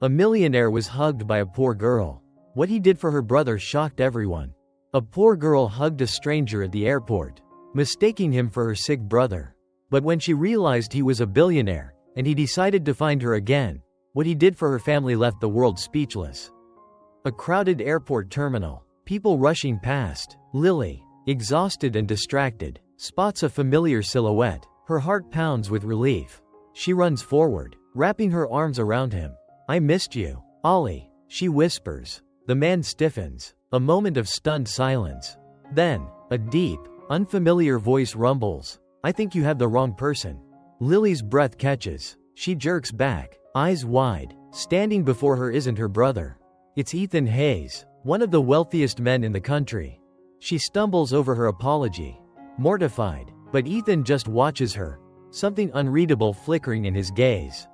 A millionaire was hugged by a poor girl. What he did for her brother shocked everyone. A poor girl hugged a stranger at the airport, mistaking him for her sick brother. But when she realized he was a billionaire, and he decided to find her again, what he did for her family left the world speechless. A crowded airport terminal. People rushing past. Lily, exhausted and distracted, spots a familiar silhouette. Her heart pounds with relief. She runs forward, wrapping her arms around him. "I missed you, Ollie," she whispers. The man stiffens. A moment of stunned silence. Then, a deep, unfamiliar voice rumbles. "I think you have the wrong person." Lily's breath catches. She jerks back, eyes wide. Standing before her isn't her brother. It's Ethan Hayes, one of the wealthiest men in the country. She stumbles over her apology, mortified, but Ethan just watches her, something unreadable flickering in his gaze.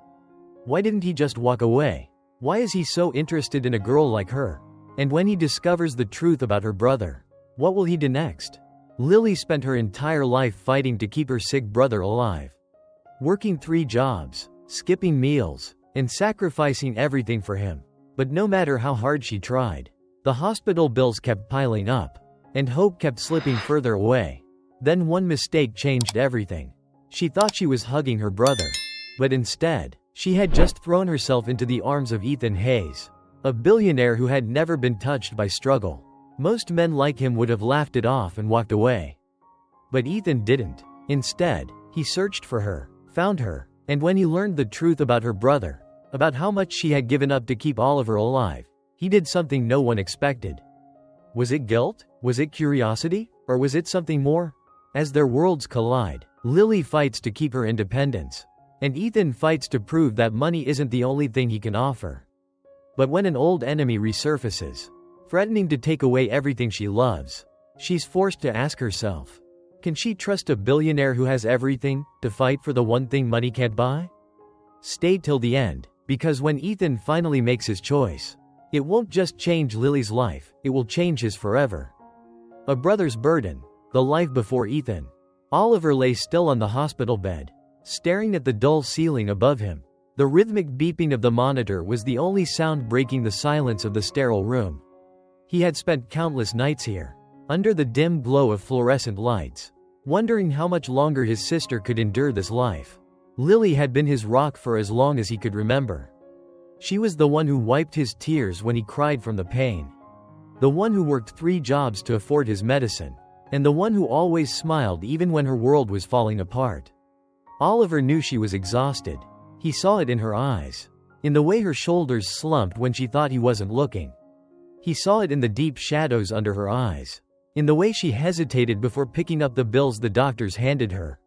Why didn't he just walk away? Why is he so interested in a girl like her? And when he discovers the truth about her brother, what will he do next? Lily spent her entire life fighting to keep her sick brother alive. Working 3 jobs, skipping meals, and sacrificing everything for him. But no matter how hard she tried, the hospital bills kept piling up, and hope kept slipping further away. Then one mistake changed everything. She thought she was hugging her brother, but instead, she had just thrown herself into the arms of Ethan Hayes, a billionaire who had never been touched by struggle. Most men like him would have laughed it off and walked away. But Ethan didn't. Instead, he searched for her, found her, and when he learned the truth about her brother, about how much she had given up to keep Oliver alive, he did something no one expected. Was it guilt? Was it curiosity? Or was it something more? As their worlds collide, Lily fights to keep her independence, and Ethan fights to prove that money isn't the only thing he can offer. But when an old enemy resurfaces, threatening to take away everything she loves, she's forced to ask herself, can she trust a billionaire who has everything to fight for the one thing money can't buy? Stay till the end, because when Ethan finally makes his choice, it won't just change Lily's life, it will change his forever. A brother's burden, the life before Ethan. Oliver lay still on the hospital bed, staring at the dull ceiling above him. The rhythmic beeping of the monitor was the only sound breaking the silence of the sterile room. He had spent countless nights here, under the dim glow of fluorescent lights, wondering how much longer his sister could endure this life. Lily had been his rock for as long as he could remember. She was the one who wiped his tears when he cried from the pain. The one who worked 3 jobs to afford his medicine, and the one who always smiled even when her world was falling apart. Oliver knew she was exhausted. He saw it in her eyes, in the way her shoulders slumped when she thought he wasn't looking. He saw it in the deep shadows under her eyes, in the way she hesitated before picking up the bills the doctors handed her,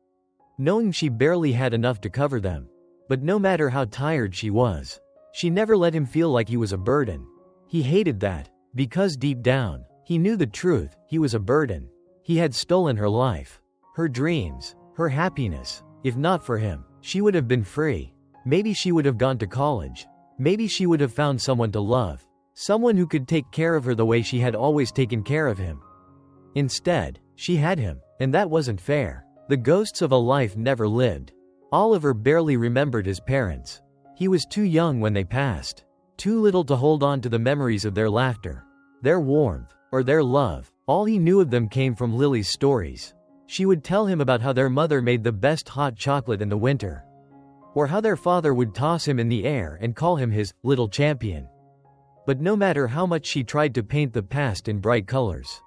knowing she barely had enough to cover them. But no matter how tired she was, she never let him feel like he was a burden. He hated that, because deep down, he knew the truth, he was a burden. He had stolen her life, her dreams, her happiness. If not for him, she would have been free. Maybe she would have gone to college. Maybe she would have found someone to love. Someone who could take care of her the way she had always taken care of him. Instead, she had him, and that wasn't fair. The ghosts of a life never lived. Oliver barely remembered his parents. He was too young when they passed. Too little to hold on to the memories of their laughter, their warmth, or their love. All he knew of them came from Lily's stories. She would tell him about how their mother made the best hot chocolate in the winter, or how their father would toss him in the air and call him his little champion. But no matter how much she tried to paint the past in bright colors,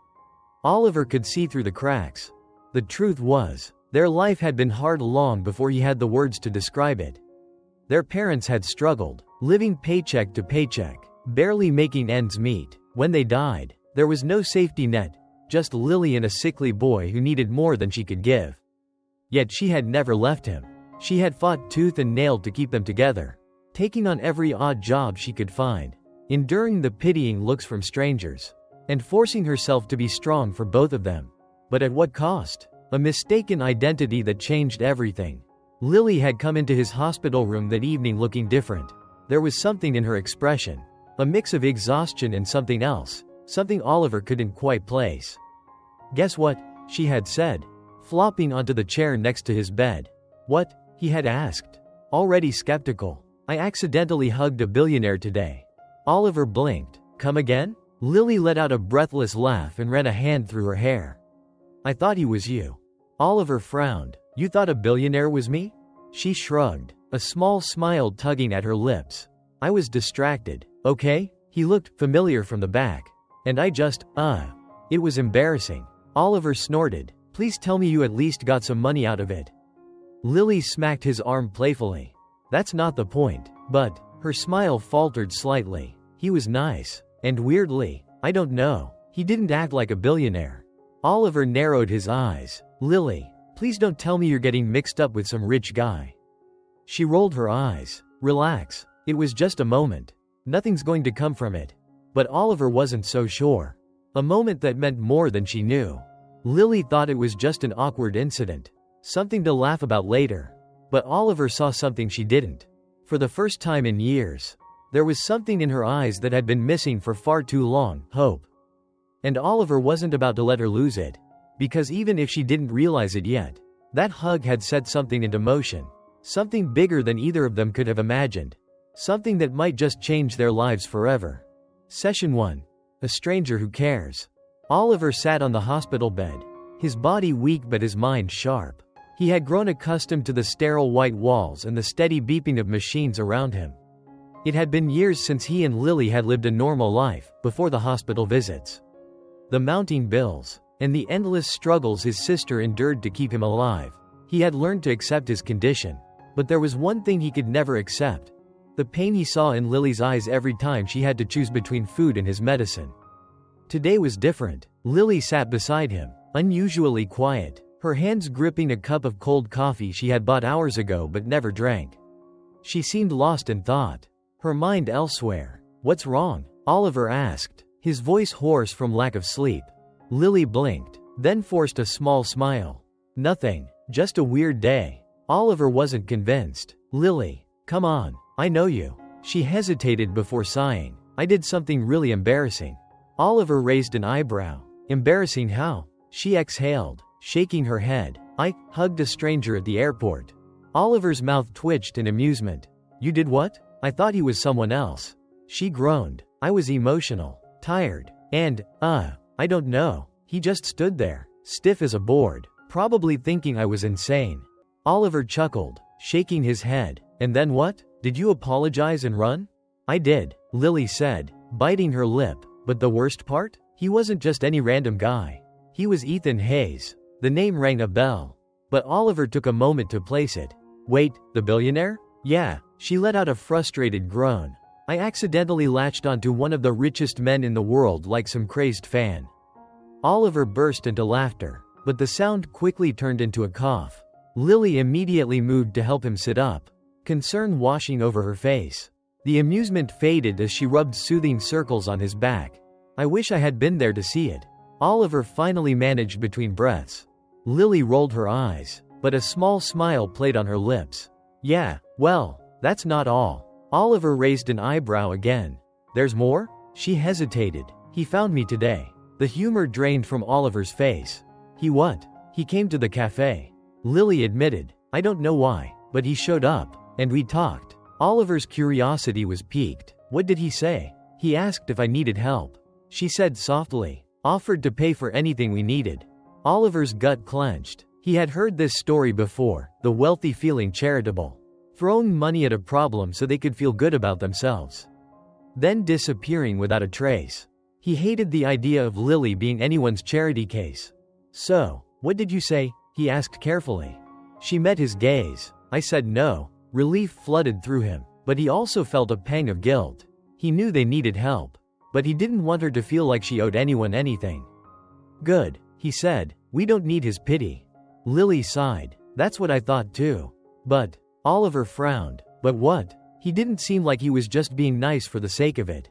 Oliver could see through the cracks. The truth was, their life had been hard long before he had the words to describe it. Their parents had struggled, living paycheck to paycheck, barely making ends meet. When they died, there was no safety net, just Lily and a sickly boy who needed more than she could give. Yet she had never left him. She had fought tooth and nail to keep them together, taking on every odd job she could find, enduring the pitying looks from strangers, and forcing herself to be strong for both of them. But at what cost? A mistaken identity that changed everything. Lily had come into his hospital room that evening looking different. There was something in her expression, a mix of exhaustion and something else, something Oliver couldn't quite place. "Guess what?" she had said, flopping onto the chair next to his bed. "What?" he had asked, already skeptical. I accidentally hugged a billionaire today. Oliver blinked. Come again? Lily let out a breathless laugh and ran a hand through her hair. I thought he was you. Oliver frowned. You thought a billionaire was me? She shrugged, a small smile tugging at her lips. I was distracted. Okay? He looked familiar from the back. And I just, It was embarrassing. Oliver snorted. Please tell me you at least got some money out of it. Lily smacked his arm playfully. That's not the point. But, her smile faltered slightly. He was nice. And weirdly, I don't know, he didn't act like a billionaire. Oliver narrowed his eyes. Lily, please don't tell me you're getting mixed up with some rich guy. She rolled her eyes. Relax. It was just a moment. Nothing's going to come from it. But Oliver wasn't so sure. A moment that meant more than she knew. Lily thought it was just an awkward incident. Something to laugh about later. But Oliver saw something she didn't. For the first time in years. There was something in her eyes that had been missing for far too long, hope. And Oliver wasn't about to let her lose it. Because even if she didn't realize it yet, that hug had set something into motion. Something bigger than either of them could have imagined. Something that might just change their lives forever. Session 1. A stranger who cares. Oliver sat on the hospital bed. His body weak but his mind sharp. He had grown accustomed to the sterile white walls and the steady beeping of machines around him. It had been years since he and Lily had lived a normal life, before the hospital visits. The mounting bills, and the endless struggles his sister endured to keep him alive. He had learned to accept his condition. But there was one thing he could never accept. The pain he saw in Lily's eyes every time she had to choose between food and his medicine. Today was different. Lily sat beside him, unusually quiet, her hands gripping a cup of cold coffee she had bought hours ago but never drank. She seemed lost in thought. Her mind elsewhere. What's wrong? Oliver asked, his voice hoarse from lack of sleep. Lily blinked, then forced a small smile. Nothing, just a weird day. Oliver wasn't convinced. Lily, come on, I know you. She hesitated before sighing. I did something really embarrassing. Oliver raised an eyebrow. Embarrassing how? She exhaled, shaking her head. I hugged a stranger at the airport. Oliver's mouth twitched in amusement. You did what? I thought he was someone else. She groaned. I was emotional, tired, and, I don't know. He just stood there, stiff as a board, probably thinking I was insane. Oliver chuckled, shaking his head. And then what? Did you apologize and run? I did, Lily said, biting her lip. But the worst part? He wasn't just any random guy. He was Ethan Hayes. The name rang a bell. But Oliver took a moment to place it. Wait, the billionaire? Yeah. She let out a frustrated groan. I accidentally latched onto one of the richest men in the world like some crazed fan. Oliver burst into laughter, but the sound quickly turned into a cough. Lily immediately moved to help him sit up, concern washing over her face. The amusement faded as she rubbed soothing circles on his back. I wish I had been there to see it. Oliver finally managed between breaths. Lily rolled her eyes, but a small smile played on her lips. Yeah, well, that's not all. Oliver raised an eyebrow again. There's more? She hesitated. He found me today. The humor drained from Oliver's face. He what? He came to the cafe. Lily admitted. I don't know why, but he showed up, and we talked. Oliver's curiosity was piqued. What did he say? He asked if I needed help. She said softly. Offered to pay for anything we needed. Oliver's gut clenched. He had heard this story before, the wealthy feeling charitable. Throwing money at a problem so they could feel good about themselves. Then disappearing without a trace. He hated the idea of Lily being anyone's charity case. So, what did you say? He asked carefully. She met his gaze. I said no. Relief flooded through him, but he also felt a pang of guilt. He knew they needed help, but he didn't want her to feel like she owed anyone anything. Good, he said. We don't need his pity. Lily sighed. That's what I thought too. But, Oliver frowned. But what? He didn't seem like he was just being nice for the sake of it.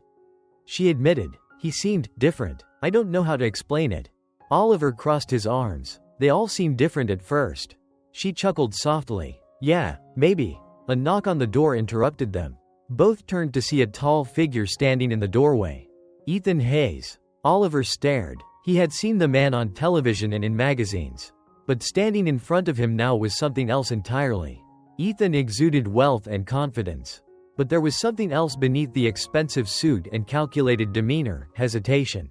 She admitted. He seemed different. I don't know how to explain it. Oliver crossed his arms. They all seemed different at first. She chuckled softly. Yeah, maybe. A knock on the door interrupted them. Both turned to see a tall figure standing in the doorway. Ethan Hayes. Oliver stared. He had seen the man on television and in magazines. But standing in front of him now was something else entirely. Ethan exuded wealth and confidence. But there was something else beneath the expensive suit and calculated demeanor: hesitation,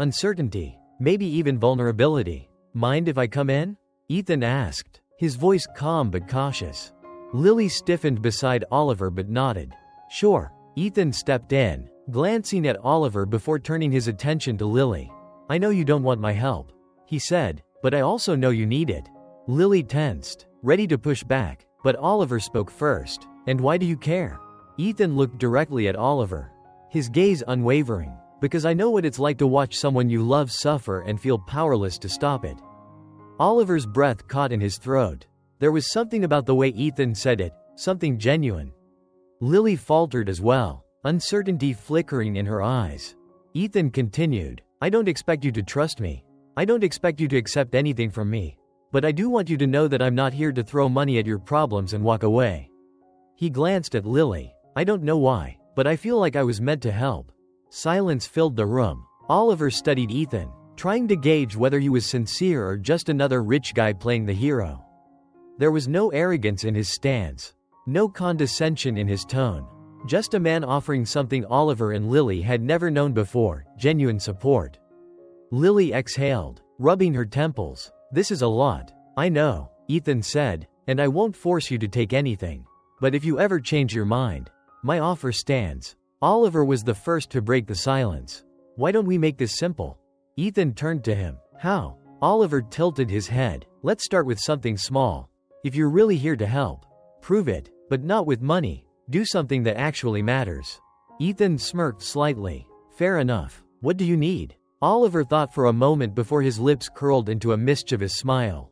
uncertainty, maybe even vulnerability. "Mind if I come in?" Ethan asked, his voice calm but cautious. Lily stiffened beside Oliver but nodded. "Sure." Ethan stepped in, glancing at Oliver before turning his attention to Lily. "I know you don't want my help," he said, "but I also know you need it." Lily tensed, ready to push back, but Oliver spoke first. "And why do you care?" Ethan looked directly at Oliver, his gaze unwavering. "Because I know what it's like to watch someone you love suffer and feel powerless to stop it." Oliver's breath caught in his throat. There was something about the way Ethan said it, something genuine. Lily faltered as well, uncertainty flickering in her eyes. Ethan continued, "I don't expect you to trust me. I don't expect you to accept anything from me. But I do want you to know that I'm not here to throw money at your problems and walk away." He glanced at Lily. "I don't know why, but I feel like I was meant to help." Silence filled the room. Oliver studied Ethan, trying to gauge whether he was sincere or just another rich guy playing the hero. There was no arrogance in his stance, no condescension in his tone. Just a man offering something Oliver and Lily had never known before: genuine support. Lily exhaled, rubbing her temples. "This is a lot." "I know," Ethan said, "and I won't force you to take anything. But if you ever change your mind, my offer stands." Oliver was the first to break the silence. "Why don't we make this simple?" Ethan turned to him. "How?" Oliver tilted his head. "Let's start with something small. If you're really here to help, prove it, but not with money. Do something that actually matters." Ethan smirked slightly. "Fair enough. What do you need?" Oliver thought for a moment before his lips curled into a mischievous smile.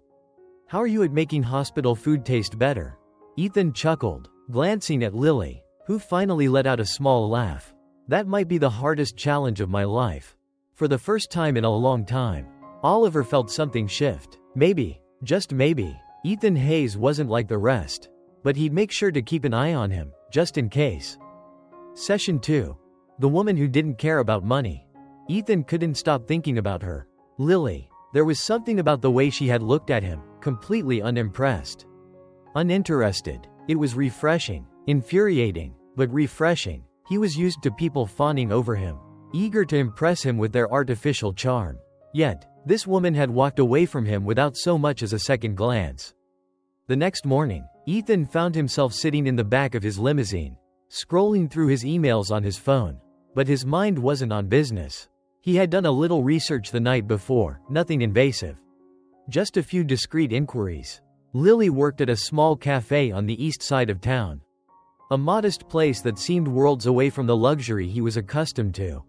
"How are you at making hospital food taste better?" Ethan chuckled, glancing at Lily, who finally let out a small laugh. "That might be the hardest challenge of my life." For the first time in a long time, Oliver felt something shift. Maybe, just maybe, Ethan Hayes wasn't like the rest. But he'd make sure to keep an eye on him, just in case. Session 2. The woman who didn't care about money. Ethan couldn't stop thinking about her. Lily. There was something about the way she had looked at him, completely unimpressed. Uninterested. It was refreshing. Infuriating, but refreshing. He was used to people fawning over him, eager to impress him with their artificial charm. Yet, this woman had walked away from him without so much as a second glance. The next morning, Ethan found himself sitting in the back of his limousine, scrolling through his emails on his phone. But his mind wasn't on business. He had done a little research the night before, nothing invasive. Just a few discreet inquiries. Lily worked at a small cafe on the east side of town. A modest place that seemed worlds away from the luxury he was accustomed to.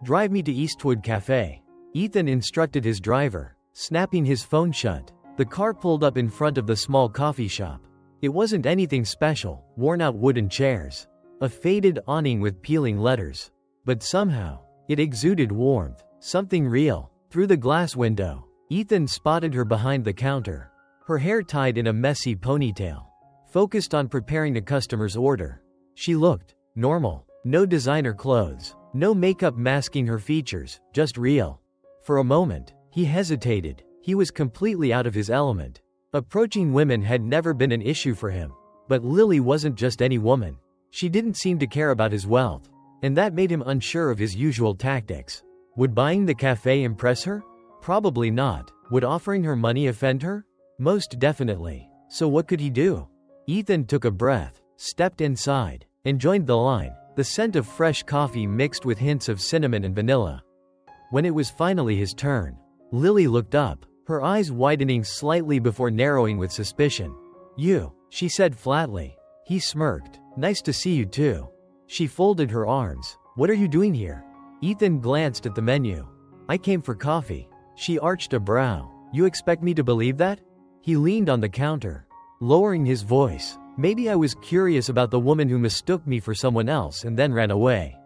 "Drive me to Eastwood Cafe," Ethan instructed his driver, snapping his phone shut. The car pulled up in front of the small coffee shop. It wasn't anything special: worn-out wooden chairs, a faded awning with peeling letters. But somehow, it exuded warmth, something real. Through the glass window, Ethan spotted her behind the counter, her hair tied in a messy ponytail, focused on preparing a customer's order. She looked normal. No designer clothes, no makeup masking her features, just real. For a moment, he hesitated. He was completely out of his element. Approaching women had never been an issue for him. But Lily wasn't just any woman. She didn't seem to care about his wealth, and that made him unsure of his usual tactics. Would buying the cafe impress her? Probably not. Would offering her money offend her? Most definitely. So what could he do? Ethan took a breath, stepped inside, and joined the line, the scent of fresh coffee mixed with hints of cinnamon and vanilla. When it was finally his turn, Lily looked up, her eyes widening slightly before narrowing with suspicion. "You," she said flatly. He smirked. "Nice to see you too." She folded her arms. "What are you doing here?" Ethan glanced at the menu. "I came for coffee." She arched a brow. "You expect me to believe that?" He leaned on the counter, lowering his voice. "Maybe I was curious about the woman who mistook me for someone else and then ran away."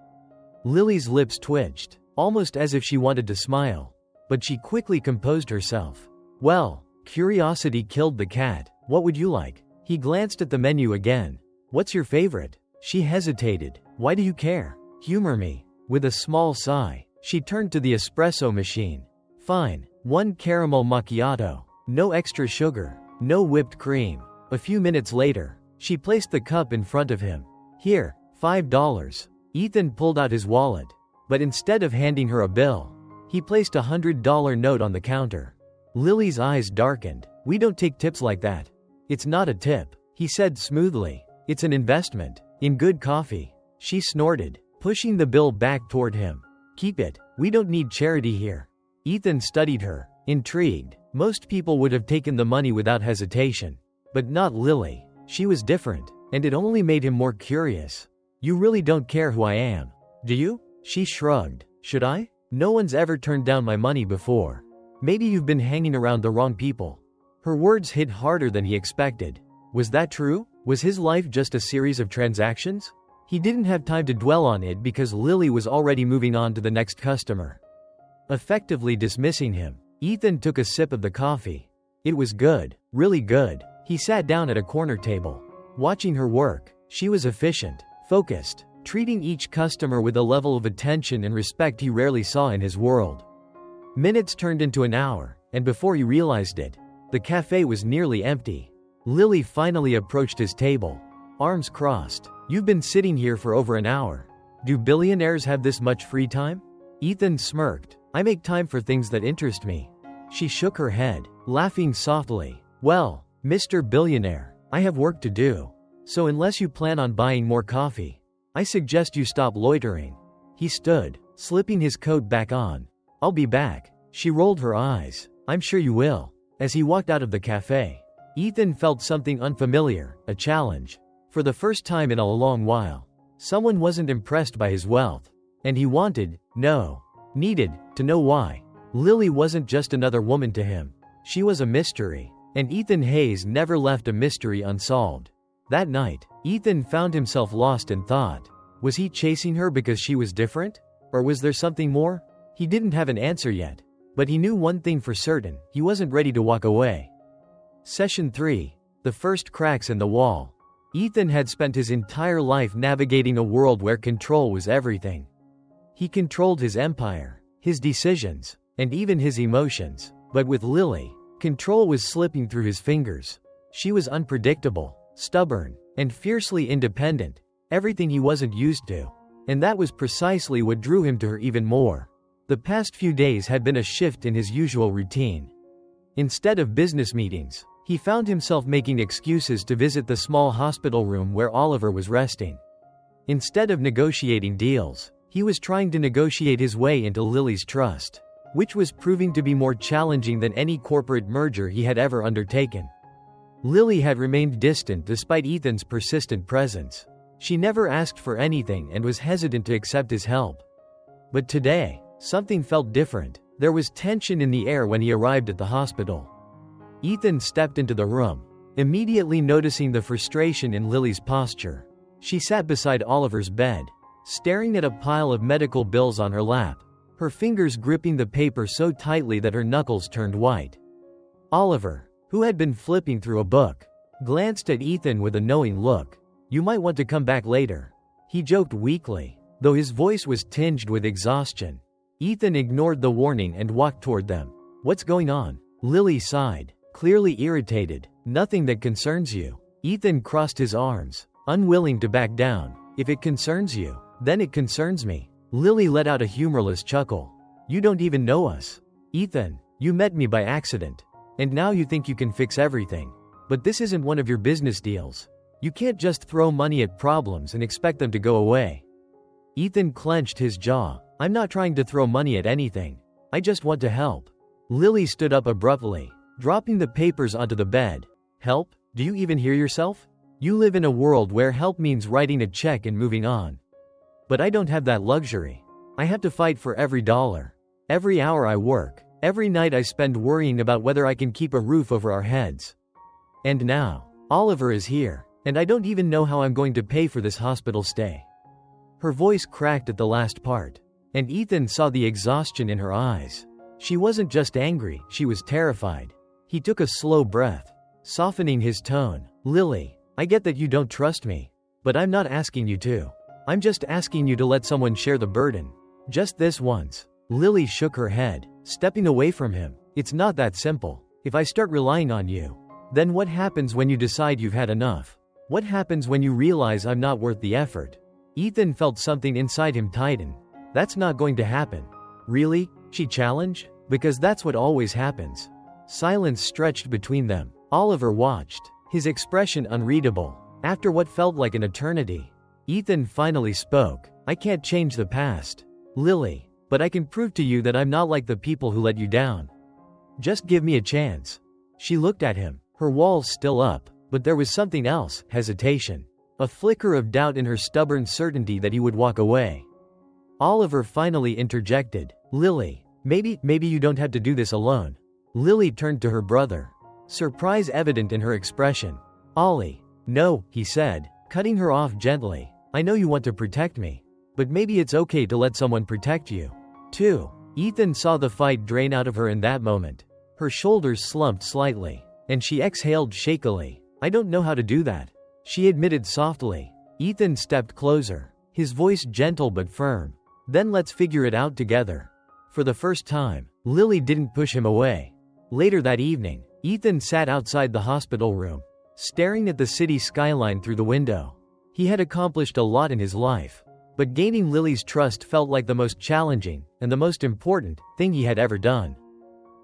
Lily's lips twitched, almost as if she wanted to smile. But she quickly composed herself. "Well, curiosity killed the cat. What would you like?" He glanced at the menu again. "What's your favorite?" She hesitated. "Why do you care? Humor me." With a small sigh, she turned to the espresso machine. "Fine. 1 caramel macchiato. No extra sugar. No whipped cream." A few minutes later, she placed the cup in front of him. Here, $5. Ethan pulled out his wallet. But instead of handing her a bill, he placed a $100 note on the counter. Lily's eyes darkened. We don't take tips like that. It's not a tip, he said smoothly. It's an investment. In good coffee. She snorted, pushing the bill back toward him. Keep it. We don't need charity here. Ethan studied her, intrigued. Most people would have taken the money without hesitation. But not Lily. She was different, and it only made him more curious. You really don't care who I am, do you? She shrugged. Should I? No one's ever turned down my money before. Maybe you've been hanging around the wrong people. Her words hit harder than he expected. Was that true? Was his life just a series of transactions? He didn't have time to dwell on it because Lily was already moving on to the next customer. Effectively dismissing him, Ethan took a sip of the coffee. It was good, really good. He sat down at a corner table. Watching her work, she was efficient, focused, treating each customer with a level of attention and respect he rarely saw in his world. Minutes turned into an hour, and before he realized it, the cafe was nearly empty. Lily finally approached his table, arms crossed. You've been sitting here for over an hour. Do billionaires have this much free time? Ethan smirked. I make time for things that interest me. She shook her head, laughing softly. Well, Mr. Billionaire, I have work to do. So unless you plan on buying more coffee, I suggest you stop loitering. He stood, slipping his coat back on. I'll be back. She rolled her eyes. I'm sure you will. As he walked out of the cafe, Ethan felt something unfamiliar, a challenge. For the first time in a long while, someone wasn't impressed by his wealth. And he needed to know why. Lily wasn't just another woman to him. She was a mystery. And Ethan Hayes never left a mystery unsolved. That night, Ethan found himself lost in thought. Was he chasing her because she was different? Or was there something more? He didn't have an answer yet. But he knew one thing for certain, he wasn't ready to walk away. Session 3. The first cracks in the wall. Ethan had spent his entire life navigating a world where control was everything. He controlled his empire, his decisions, and even his emotions. But with Lily, control was slipping through his fingers. She was unpredictable, stubborn, and fiercely independent, everything he wasn't used to. And that was precisely what drew him to her even more. The past few days had been a shift in his usual routine. Instead of business meetings, he found himself making excuses to visit the small hospital room where Oliver was resting. Instead of negotiating deals, he was trying to negotiate his way into Lily's trust, which was proving to be more challenging than any corporate merger he had ever undertaken. Lily had remained distant despite Ethan's persistent presence. She never asked for anything and was hesitant to accept his help. But today, something felt different. There was tension in the air when he arrived at the hospital. Ethan stepped into the room, immediately noticing the frustration in Lily's posture. She sat beside Oliver's bed, staring at a pile of medical bills on her lap, her fingers gripping the paper so tightly that her knuckles turned white. Oliver, who had been flipping through a book, glanced at Ethan with a knowing look. You might want to come back later. He joked weakly, though his voice was tinged with exhaustion. Ethan ignored the warning and walked toward them. What's going on? Lily sighed, clearly irritated. Nothing that concerns you. Ethan crossed his arms, unwilling to back down. If it concerns you, then it concerns me. Lily let out a humorless chuckle. You don't even know us. Ethan, you met me by accident. And now you think you can fix everything. But this isn't one of your business deals. You can't just throw money at problems and expect them to go away. Ethan clenched his jaw. I'm not trying to throw money at anything. I just want to help. Lily stood up abruptly, dropping the papers onto the bed. Help? Do you even hear yourself? You live in a world where help means writing a check and moving on. But I don't have that luxury. I have to fight for every dollar. Every hour I work. Every night I spend worrying about whether I can keep a roof over our heads. And now, Oliver is here, and I don't even know how I'm going to pay for this hospital stay. Her voice cracked at the last part, and Ethan saw the exhaustion in her eyes. She wasn't just angry, she was terrified. He took a slow breath, softening his tone. Lily, I get that you don't trust me, but I'm not asking you to. I'm just asking you to let someone share the burden. Just this once. Lily shook her head, stepping away from him. It's not that simple. If I start relying on you, then what happens when you decide you've had enough? What happens when you realize I'm not worth the effort? Ethan felt something inside him tighten. That's not going to happen. Really? She challenged? Because that's what always happens. Silence stretched between them. Oliver watched, his expression unreadable. After what felt like an eternity, Ethan finally spoke. I can't change the past, Lily, but I can prove to you that I'm not like the people who let you down. Just give me a chance. She looked at him, her walls still up, but there was something else, hesitation. A flicker of doubt in her stubborn certainty that he would walk away. Oliver finally interjected. Lily, maybe you don't have to do this alone. Lily turned to her brother, surprise evident in her expression. Ollie. No, he said, cutting her off gently. I know you want to protect me, but maybe it's okay to let someone protect you, too. Ethan saw the fight drain out of her in that moment. Her shoulders slumped slightly, and she exhaled shakily. I don't know how to do that, she admitted softly. Ethan stepped closer, his voice gentle but firm. Then let's figure it out together. For the first time, Lily didn't push him away. Later that evening, Ethan sat outside the hospital room, staring at the city skyline through the window. He had accomplished a lot in his life, but gaining Lily's trust felt like the most challenging and the most important thing he had ever done.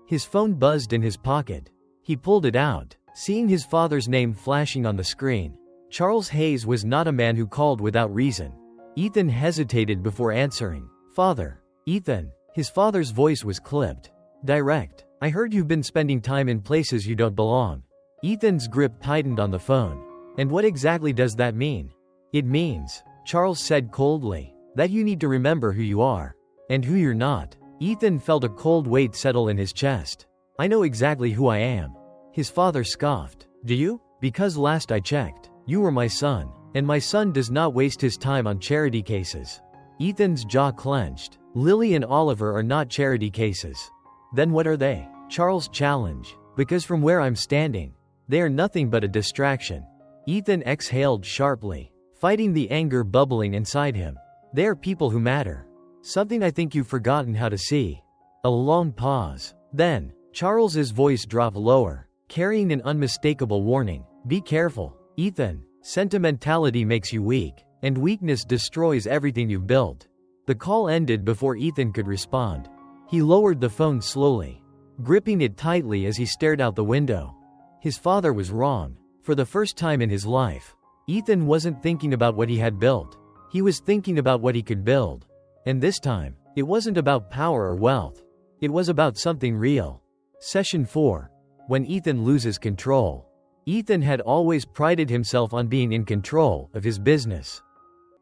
His phone buzzed in his pocket. He pulled it out, seeing his father's name flashing on the screen. Charles Hayes was not a man who called without reason. Ethan hesitated before answering. Father. Ethan. His father's voice was clipped. Direct. I heard you've been spending time in places you don't belong. Ethan's grip tightened on the phone. And what exactly does that mean? It means, Charles said coldly, that you need to remember who you are and who you're not. Ethan felt a cold weight settle in his chest. I know exactly who I am. His father scoffed. Do you? Because last I checked, you were my son, and my son does not waste his time on charity cases. Ethan's jaw clenched. Lily and Oliver are not charity cases. Then what are they? Charles challenged. Because from where I'm standing, they are nothing but a distraction. Ethan exhaled sharply, fighting the anger bubbling inside him. They are people who matter. Something I think you've forgotten how to see. A long pause. Then, Charles's voice dropped lower, carrying an unmistakable warning. Be careful, Ethan. Sentimentality makes you weak, and weakness destroys everything you've built. The call ended before Ethan could respond. He lowered the phone slowly, gripping it tightly as he stared out the window. His father was wrong. For the first time in his life, Ethan wasn't thinking about what he had built. He was thinking about what he could build. And this time, it wasn't about power or wealth. It was about something real. Session 4. When Ethan loses control. Ethan had always prided himself on being in control of his business,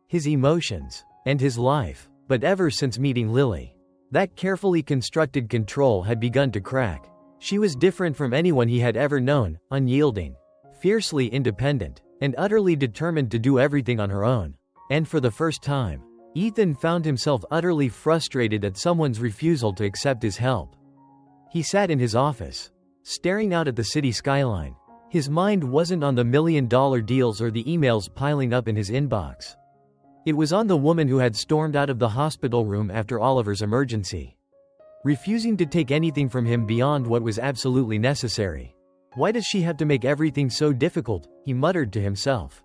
his emotions, and his life. But ever since meeting Lily, that carefully constructed control had begun to crack. She was different from anyone he had ever known, unyielding, fiercely independent, and utterly determined to do everything on her own. And for the first time, Ethan found himself utterly frustrated at someone's refusal to accept his help. He sat in his office, staring out at the city skyline. His mind wasn't on the million-dollar deals or the emails piling up in his inbox. It was on the woman who had stormed out of the hospital room after Oliver's emergency, refusing to take anything from him beyond what was absolutely necessary. Why does she have to make everything so difficult? He muttered to himself.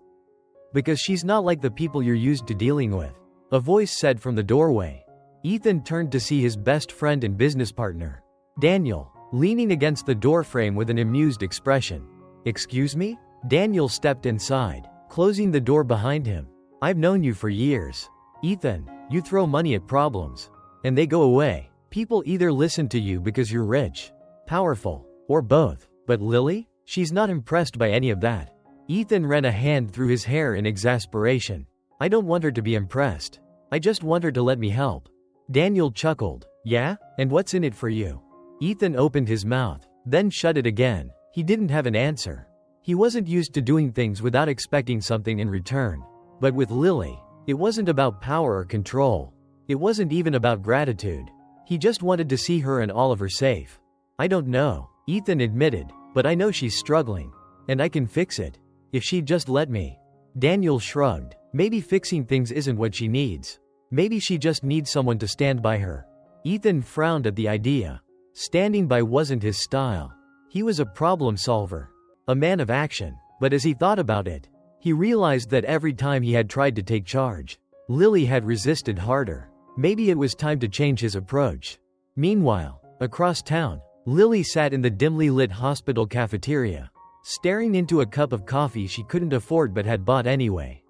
Because she's not like the people you're used to dealing with, a voice said from the doorway. Ethan turned to see his best friend and business partner, Daniel, leaning against the doorframe with an amused expression. Excuse me? Daniel stepped inside, closing the door behind him. I've known you for years. Ethan, you throw money at problems, and they go away. People either listen to you because you're rich, powerful, or both. But Lily? She's not impressed by any of that. Ethan ran a hand through his hair in exasperation. I don't want her to be impressed. I just want her to let me help. Daniel chuckled. Yeah? And what's in it for you? Ethan opened his mouth, then shut it again. He didn't have an answer. He wasn't used to doing things without expecting something in return. But with Lily, it wasn't about power or control. It wasn't even about gratitude. He just wanted to see her and Oliver safe. I don't know, Ethan admitted, but I know she's struggling. And I can fix it. If she'd just let me. Daniel shrugged. Maybe fixing things isn't what she needs. Maybe she just needs someone to stand by her. Ethan frowned at the idea. Standing by wasn't his style. He was a problem solver, a man of action. But as he thought about it, He realized that every time he had tried to take charge, Lily had resisted harder. Maybe it was time to change his approach. Meanwhile, across town, Lily sat in the dimly lit hospital cafeteria, staring into a cup of coffee she couldn't afford but had bought anyway.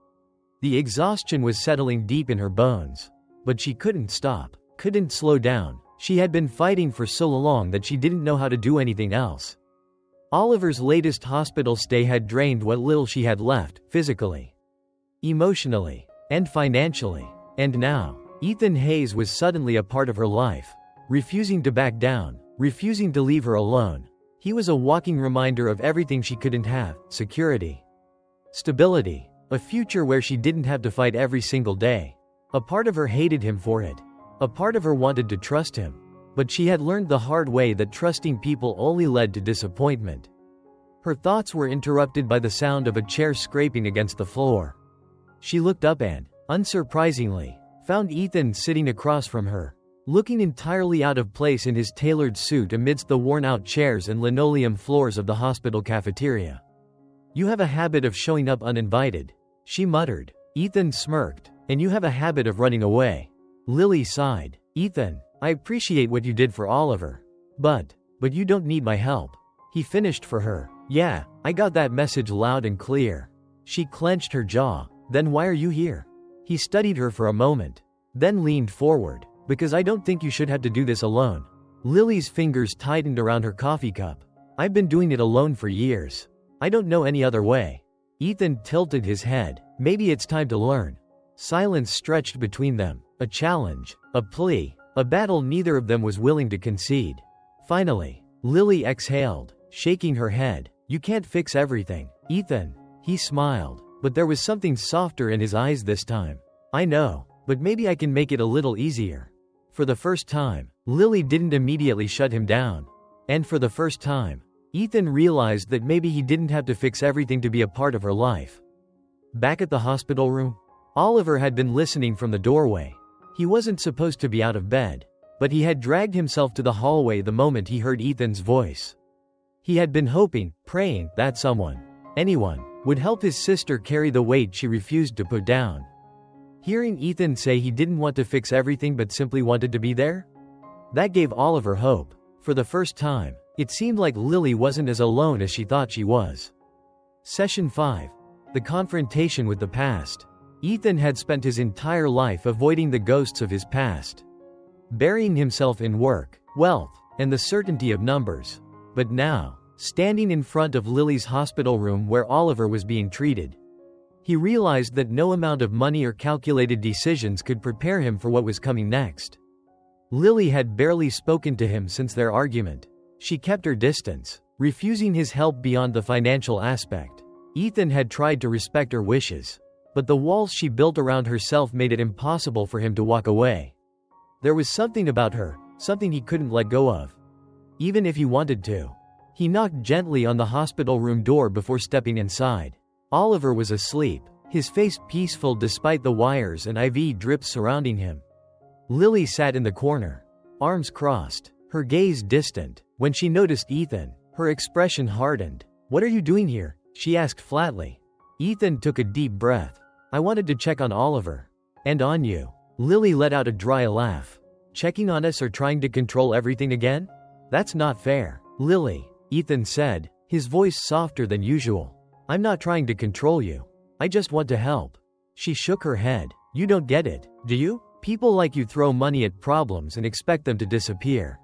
The exhaustion was settling deep in her bones. But she couldn't stop, couldn't slow down. She had been fighting for so long that she didn't know how to do anything else. Oliver's latest hospital stay had drained what little she had left, physically, emotionally, and financially. And now, Ethan Hayes was suddenly a part of her life, refusing to back down, refusing to leave her alone. He was a walking reminder of everything she couldn't have: security, stability, a future where she didn't have to fight every single day. A part of her hated him for it. A part of her wanted to trust him. But she had learned the hard way that trusting people only led to disappointment. Her thoughts were interrupted by the sound of a chair scraping against the floor. She looked up and, unsurprisingly, found Ethan sitting across from her, looking entirely out of place in his tailored suit amidst the worn-out chairs and linoleum floors of the hospital cafeteria. "You have a habit of showing up uninvited," she muttered. Ethan smirked. "And you have a habit of running away." Lily sighed. "Ethan, I appreciate what you did for Oliver. But you don't need my help," he finished for her. "Yeah, I got that message loud and clear." She clenched her jaw. "Then why are you here?" He studied her for a moment, then leaned forward. "Because I don't think you should have to do this alone." Lily's fingers tightened around her coffee cup. "I've been doing it alone for years. I don't know any other way." Ethan tilted his head. "Maybe it's time to learn." Silence stretched between them, a challenge, a plea, a battle neither of them was willing to concede. Finally, Lily exhaled, shaking her head. "You can't fix everything, Ethan." He smiled, but there was something softer in his eyes this time. "I know, but maybe I can make it a little easier." For the first time, Lily didn't immediately shut him down. And for the first time, Ethan realized that maybe he didn't have to fix everything to be a part of her life. Back at the hospital room, Oliver had been listening from the doorway. He wasn't supposed to be out of bed, but he had dragged himself to the hallway the moment he heard Ethan's voice. He had been hoping, praying, that someone, anyone, would help his sister carry the weight she refused to put down. Hearing Ethan say he didn't want to fix everything but simply wanted to be there, that gave Oliver hope. For the first time, it seemed like Lily wasn't as alone as she thought she was. Session 5. The confrontation with the past. Ethan had spent his entire life avoiding the ghosts of his past, burying himself in work, wealth, and the certainty of numbers. But now, standing in front of Lily's hospital room where Oliver was being treated, he realized that no amount of money or calculated decisions could prepare him for what was coming next. Lily had barely spoken to him since their argument. She kept her distance, refusing his help beyond the financial aspect. Ethan had tried to respect her wishes, but the walls she built around herself made it impossible for him to walk away. There was something about her, something he couldn't let go of, even if he wanted to. He knocked gently on the hospital room door before stepping inside. Oliver was asleep, his face peaceful despite the wires and IV drips surrounding him. Lily sat in the corner, arms crossed, her gaze distant. When she noticed Ethan, her expression hardened. "What are you doing here?" she asked flatly. Ethan took a deep breath. "I wanted to check on Oliver. And on you." Lily let out a dry laugh. "Checking on us or trying to control everything again? That's not fair." "Lily," Ethan said, his voice softer than usual. "I'm not trying to control you. I just want to help." She shook her head. "You don't get it, do you? People like you throw money at problems and expect them to disappear.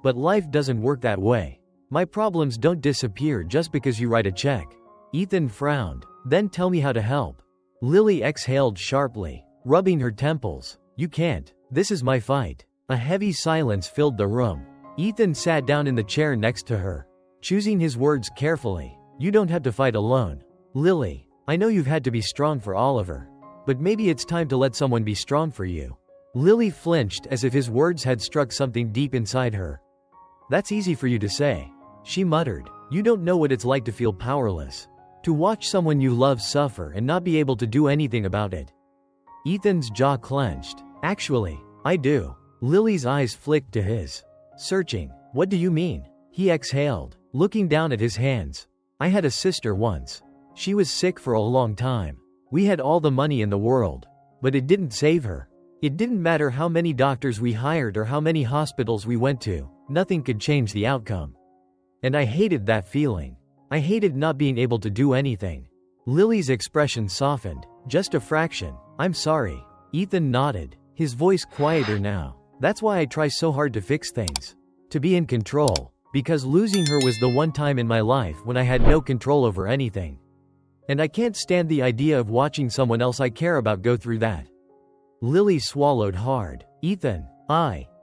But life doesn't work that way. My problems don't disappear just because you write a check." Ethan frowned. "Then tell me how to help." Lily exhaled sharply, rubbing her temples. "You can't. This is my fight." A heavy silence filled the room. Ethan sat down in the chair next to her, choosing his words carefully. "You don't have to fight alone. Lily, I know you've had to be strong for Oliver, but maybe it's time to let someone be strong for you." Lily flinched as if his words had struck something deep inside her. "That's easy for you to say," she muttered. "You don't know what it's like to feel powerless. To watch someone you love suffer and not be able to do anything about it." Ethan's jaw clenched. "Actually, I do." Lily's eyes flicked to his, searching. "What do you mean?" He exhaled, looking down at his hands. "I had a sister once. She was sick for a long time. We had all the money in the world. But it didn't save her. It didn't matter how many doctors we hired or how many hospitals we went to, nothing could change the outcome. And I hated that feeling. I hated not being able to do anything. Lily's expression softened, just a fraction. I'm sorry. Ethan nodded, his voice quieter now. That's why I try so hard to fix things. To be in control. Because losing her was the one time in my life when I had no control over anything. And I can't stand the idea of watching someone else I care about go through that. Lily swallowed hard. Ethan,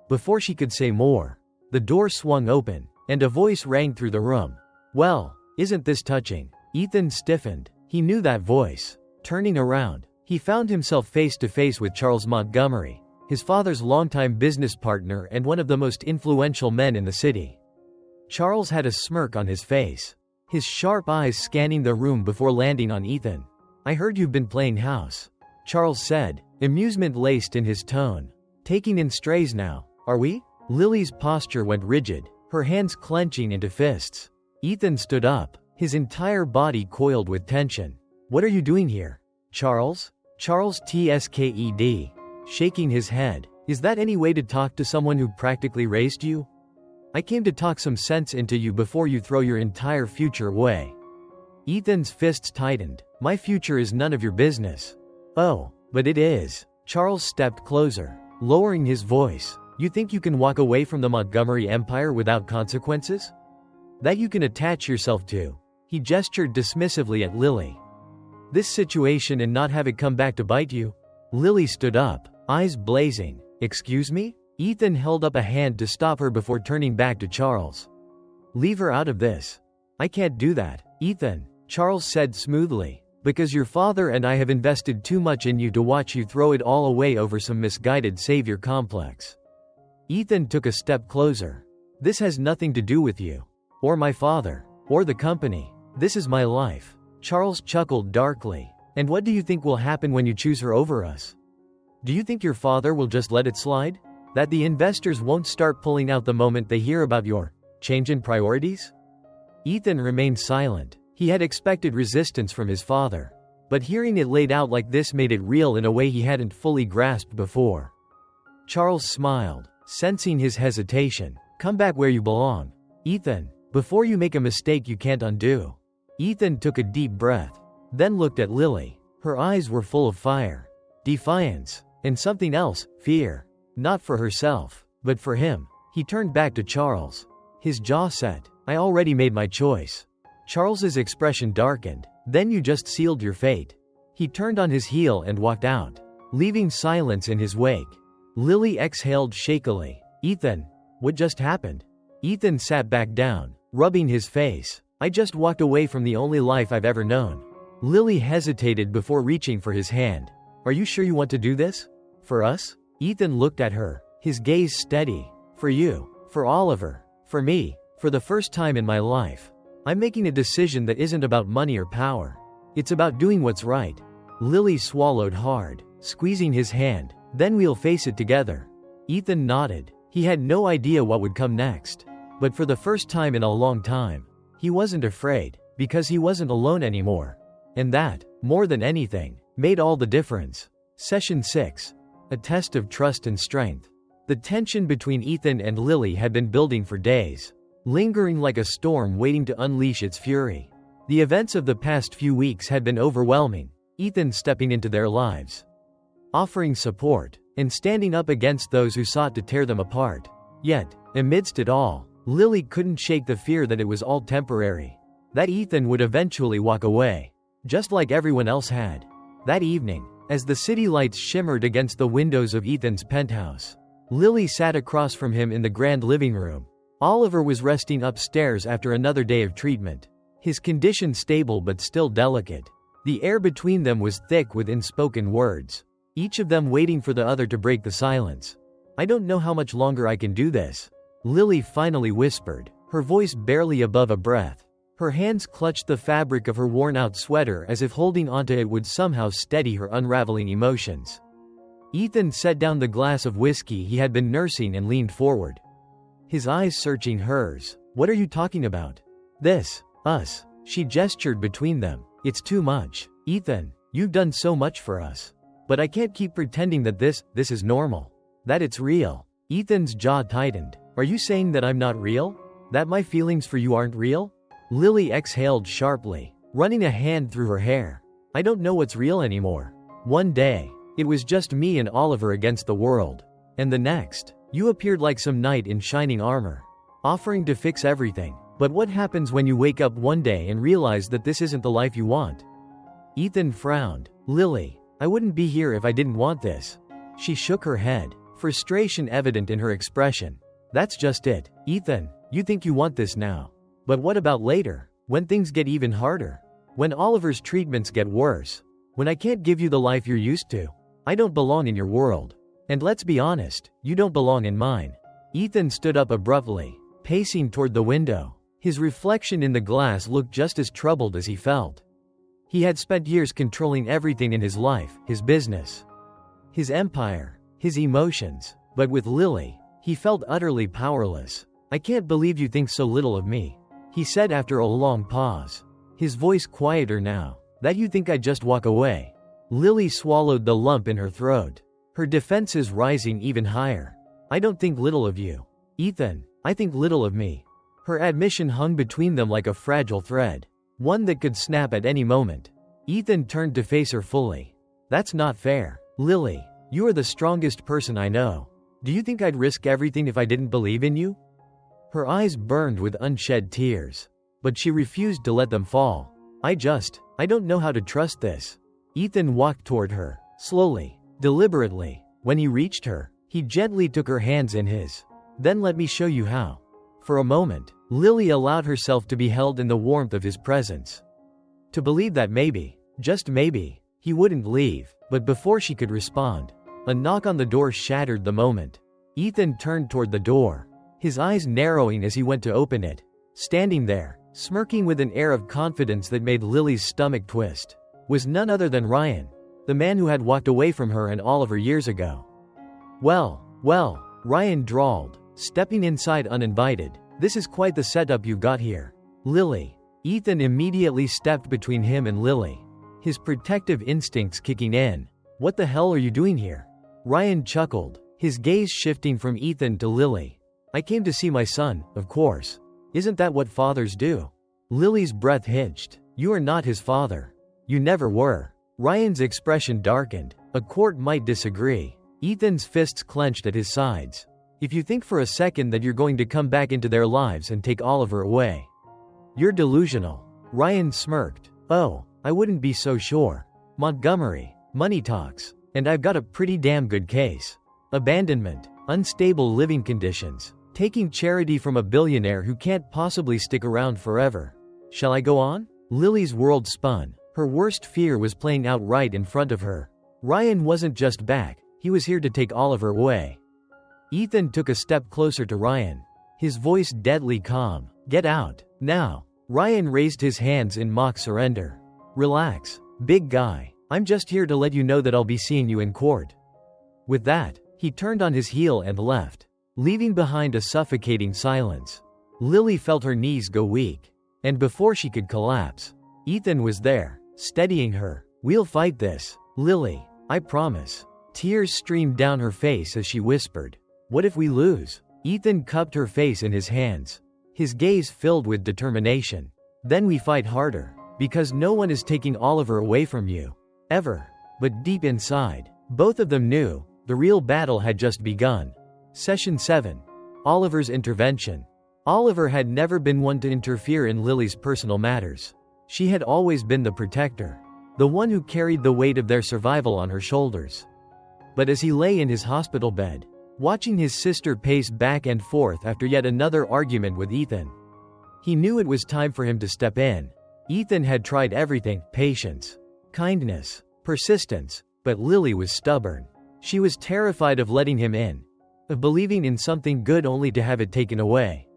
Before she could say more, the door swung open, and a voice rang through the room. Well, isn't this touching? Ethan stiffened. He knew that voice. Turning around, he found himself face to face with Charles Montgomery, his father's longtime business partner and one of the most influential men in the city. Charles had a smirk on his face, his sharp eyes scanning the room before landing on Ethan. I heard you've been playing house, Charles said, amusement laced in his tone. Taking in strays now, are we? Lily's posture went rigid, her hands clenching into fists. Ethan stood up, his entire body coiled with tension. What are you doing here, Charles? Charles tsked, shaking his head. Is that any way to talk to someone who practically raised you? I came to talk some sense into you before you throw your entire future away. Ethan's fists tightened. My future is none of your business. Oh, but it is. Charles stepped closer, lowering his voice. You think you can walk away from the Montgomery empire without consequences? That you can attach yourself to? He gestured dismissively at Lily. This situation and not have it come back to bite you? Lily stood up, eyes blazing. Excuse me? Ethan held up a hand to stop her before turning back to Charles. Leave her out of this. I can't do that, Ethan, Charles said smoothly, because your father and I have invested too much in you to watch you throw it all away over some misguided savior complex. Ethan took a step closer. This has nothing to do with you, or my father, or the company. This is my life. Charles chuckled darkly. And what do you think will happen when you choose her over us? Do you think your father will just let it slide? That the investors won't start pulling out the moment they hear about your change in priorities? Ethan remained silent. He had expected resistance from his father, but hearing it laid out like this made it real in a way he hadn't fully grasped before. Charles smiled, sensing his hesitation. Come back where you belong, Ethan, before you make a mistake you can't undo. Ethan took a deep breath, then looked at Lily. Her eyes were full of fire, defiance, and something else, fear. Not for herself, but for him. He turned back to Charles, his jaw set. I already made my choice. Charles's expression darkened. Then you just sealed your fate. He turned on his heel and walked out, leaving silence in his wake. Lily exhaled shakily. Ethan, what just happened? Ethan sat back down, rubbing his face. I just walked away from the only life I've ever known. Lily hesitated before reaching for his hand. Are you sure you want to do this? For us? Ethan looked at her, his gaze steady. For you, for Oliver, for me, for the first time in my life. I'm making a decision that isn't about money or power. It's about doing what's right. Lily swallowed hard, squeezing his hand. Then we'll face it together. Ethan nodded. He had no idea what would come next. But for the first time in a long time, he wasn't afraid, because he wasn't alone anymore. And that, more than anything, made all the difference. Session 6. A test of trust and strength. The tension between Ethan and Lily had been building for days, lingering like a storm waiting to unleash its fury. The events of the past few weeks had been overwhelming, Ethan stepping into their lives, offering support, and standing up against those who sought to tear them apart. Yet, amidst it all, Lily couldn't shake the fear that it was all temporary, that Ethan would eventually walk away, just like everyone else had. That evening, as the city lights shimmered against the windows of Ethan's penthouse, Lily sat across from him in the grand living room. Oliver was resting upstairs after another day of treatment, his condition stable but still delicate. The air between them was thick with unspoken words, each of them waiting for the other to break the silence. I don't know how much longer I can do this, Lily finally whispered, her voice barely above a breath. Her hands clutched the fabric of her worn-out sweater as if holding onto it would somehow steady her unraveling emotions. Ethan set down the glass of whiskey he had been nursing and leaned forward, his eyes searching hers. What are you talking about? This, us. She gestured between them. It's too much. Ethan, you've done so much for us. But I can't keep pretending that this is normal. That it's real. Ethan's jaw tightened. Are you saying that I'm not real? That my feelings for you aren't real? Lily exhaled sharply, running a hand through her hair. I don't know what's real anymore. One day, it was just me and Oliver against the world. And the next, you appeared like some knight in shining armor, offering to fix everything. But what happens when you wake up one day and realize that this isn't the life you want? Ethan frowned. Lily, I wouldn't be here if I didn't want this. She shook her head, frustration evident in her expression. That's just it. Ethan, you think you want this now. But what about later, when things get even harder? When Oliver's treatments get worse? When I can't give you the life you're used to? I don't belong in your world. And let's be honest, you don't belong in mine. Ethan stood up abruptly, pacing toward the window. His reflection in the glass looked just as troubled as he felt. He had spent years controlling everything in his life, his business, his empire, his emotions. But with Lily, he felt utterly powerless. I can't believe you think so little of me, he said after a long pause, his voice quieter now. That you think I'd just walk away? Lily swallowed the lump in her throat, her defenses rising even higher. I don't think little of you, Ethan. I think little of me. Her admission hung between them like a fragile thread, one that could snap at any moment. Ethan turned to face her fully. That's not fair. Lily, you are the strongest person I know. Do you think I'd risk everything if I didn't believe in you? Her eyes burned with unshed tears, but she refused to let them fall. I don't know how to trust this. Ethan walked toward her, slowly, deliberately. When he reached her, he gently took her hands in his. Then let me show you how. For a moment, Lily allowed herself to be held in the warmth of his presence. To believe that maybe, just maybe, he wouldn't leave. But before she could respond, a knock on the door shattered the moment. Ethan turned toward the door, his eyes narrowing as he went to open it. Standing there, smirking with an air of confidence that made Lily's stomach twist, was none other than Ryan, the man who had walked away from her and Oliver years ago. Well, Ryan drawled, stepping inside uninvited. This is quite the setup you got here. Lily. Ethan immediately stepped between him and Lily, his protective instincts kicking in. What the hell are you doing here? Ryan chuckled, his gaze shifting from Ethan to Lily. I came to see my son, of course. Isn't that what fathers do? Lily's breath hitched. You are not his father. You never were. Ryan's expression darkened. A court might disagree. Ethan's fists clenched at his sides. If you think for a second that you're going to come back into their lives and take Oliver away, you're delusional. Ryan smirked. Oh, I wouldn't be so sure. Montgomery, money talks, and I've got a pretty damn good case. Abandonment, unstable living conditions, taking charity from a billionaire who can't possibly stick around forever. Shall I go on? Lily's world spun. Her worst fear was playing out right in front of her. Ryan wasn't just back, he was here to take Oliver away. Ethan took a step closer to Ryan, his voice deadly calm. Get out, now. Ryan raised his hands in mock surrender. Relax, big guy. I'm just here to let you know that I'll be seeing you in court. With that, he turned on his heel and left, leaving behind a suffocating silence. Lily felt her knees go weak, and before she could collapse, Ethan was there, steadying her. We'll fight this, Lily, I promise. Tears streamed down her face as she whispered, what if we lose? Ethan cupped her face in his hands, his gaze filled with determination. Then we fight harder, because no one is taking Oliver away from you. Ever. But deep inside, both of them knew, the real battle had just begun. Session 7. Oliver's intervention. Oliver had never been one to interfere in Lily's personal matters. She had always been the protector, the one who carried the weight of their survival on her shoulders. But as he lay in his hospital bed, watching his sister pace back and forth after yet another argument with Ethan, he knew it was time for him to step in. Ethan had tried everything, patience, kindness, persistence, but Lily was stubborn. She was terrified of letting him in, of believing in something good only to have it taken away.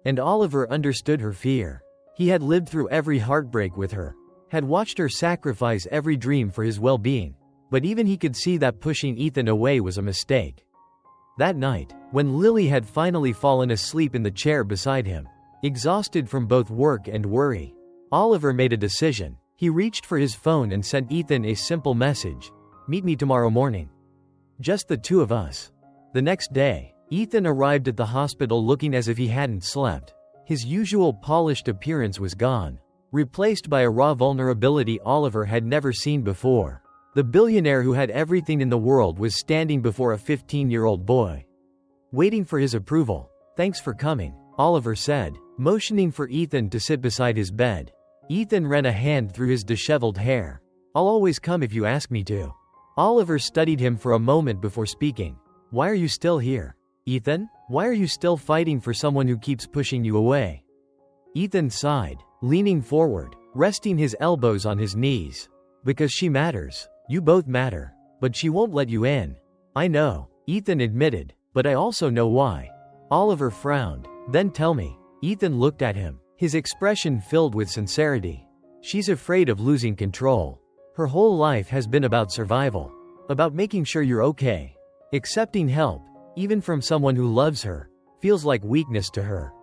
And Oliver understood her fear. He had lived through every heartbreak with her, had watched her sacrifice every dream for his well-being, but even he could see that pushing Ethan away was a mistake. That night, when Lily had finally fallen asleep in the chair beside him, exhausted from both work and worry, Oliver made a decision. He reached for his phone and sent Ethan a simple message. "Meet me tomorrow morning. Just the two of us." The next day, Ethan arrived at the hospital looking as if he hadn't slept. His usual polished appearance was gone, replaced by a raw vulnerability Oliver had never seen before. The billionaire who had everything in the world was standing before a 15-year-old boy, waiting for his approval. "Thanks for coming," Oliver said, motioning for Ethan to sit beside his bed. Ethan ran a hand through his disheveled hair. "I'll always come if you ask me to." Oliver studied him for a moment before speaking. "Why are you still here, Ethan? Why are you still fighting for someone who keeps pushing you away?" Ethan sighed, leaning forward, resting his elbows on his knees. "Because she matters. You both matter. But she won't let you in." "I know," Ethan admitted, "but I also know why." Oliver frowned. "Then tell me." Ethan looked at him, his expression filled with sincerity. "She's afraid of losing control. Her whole life has been about survival. About making sure you're okay. Accepting help, even from someone who loves her, feels like weakness to her."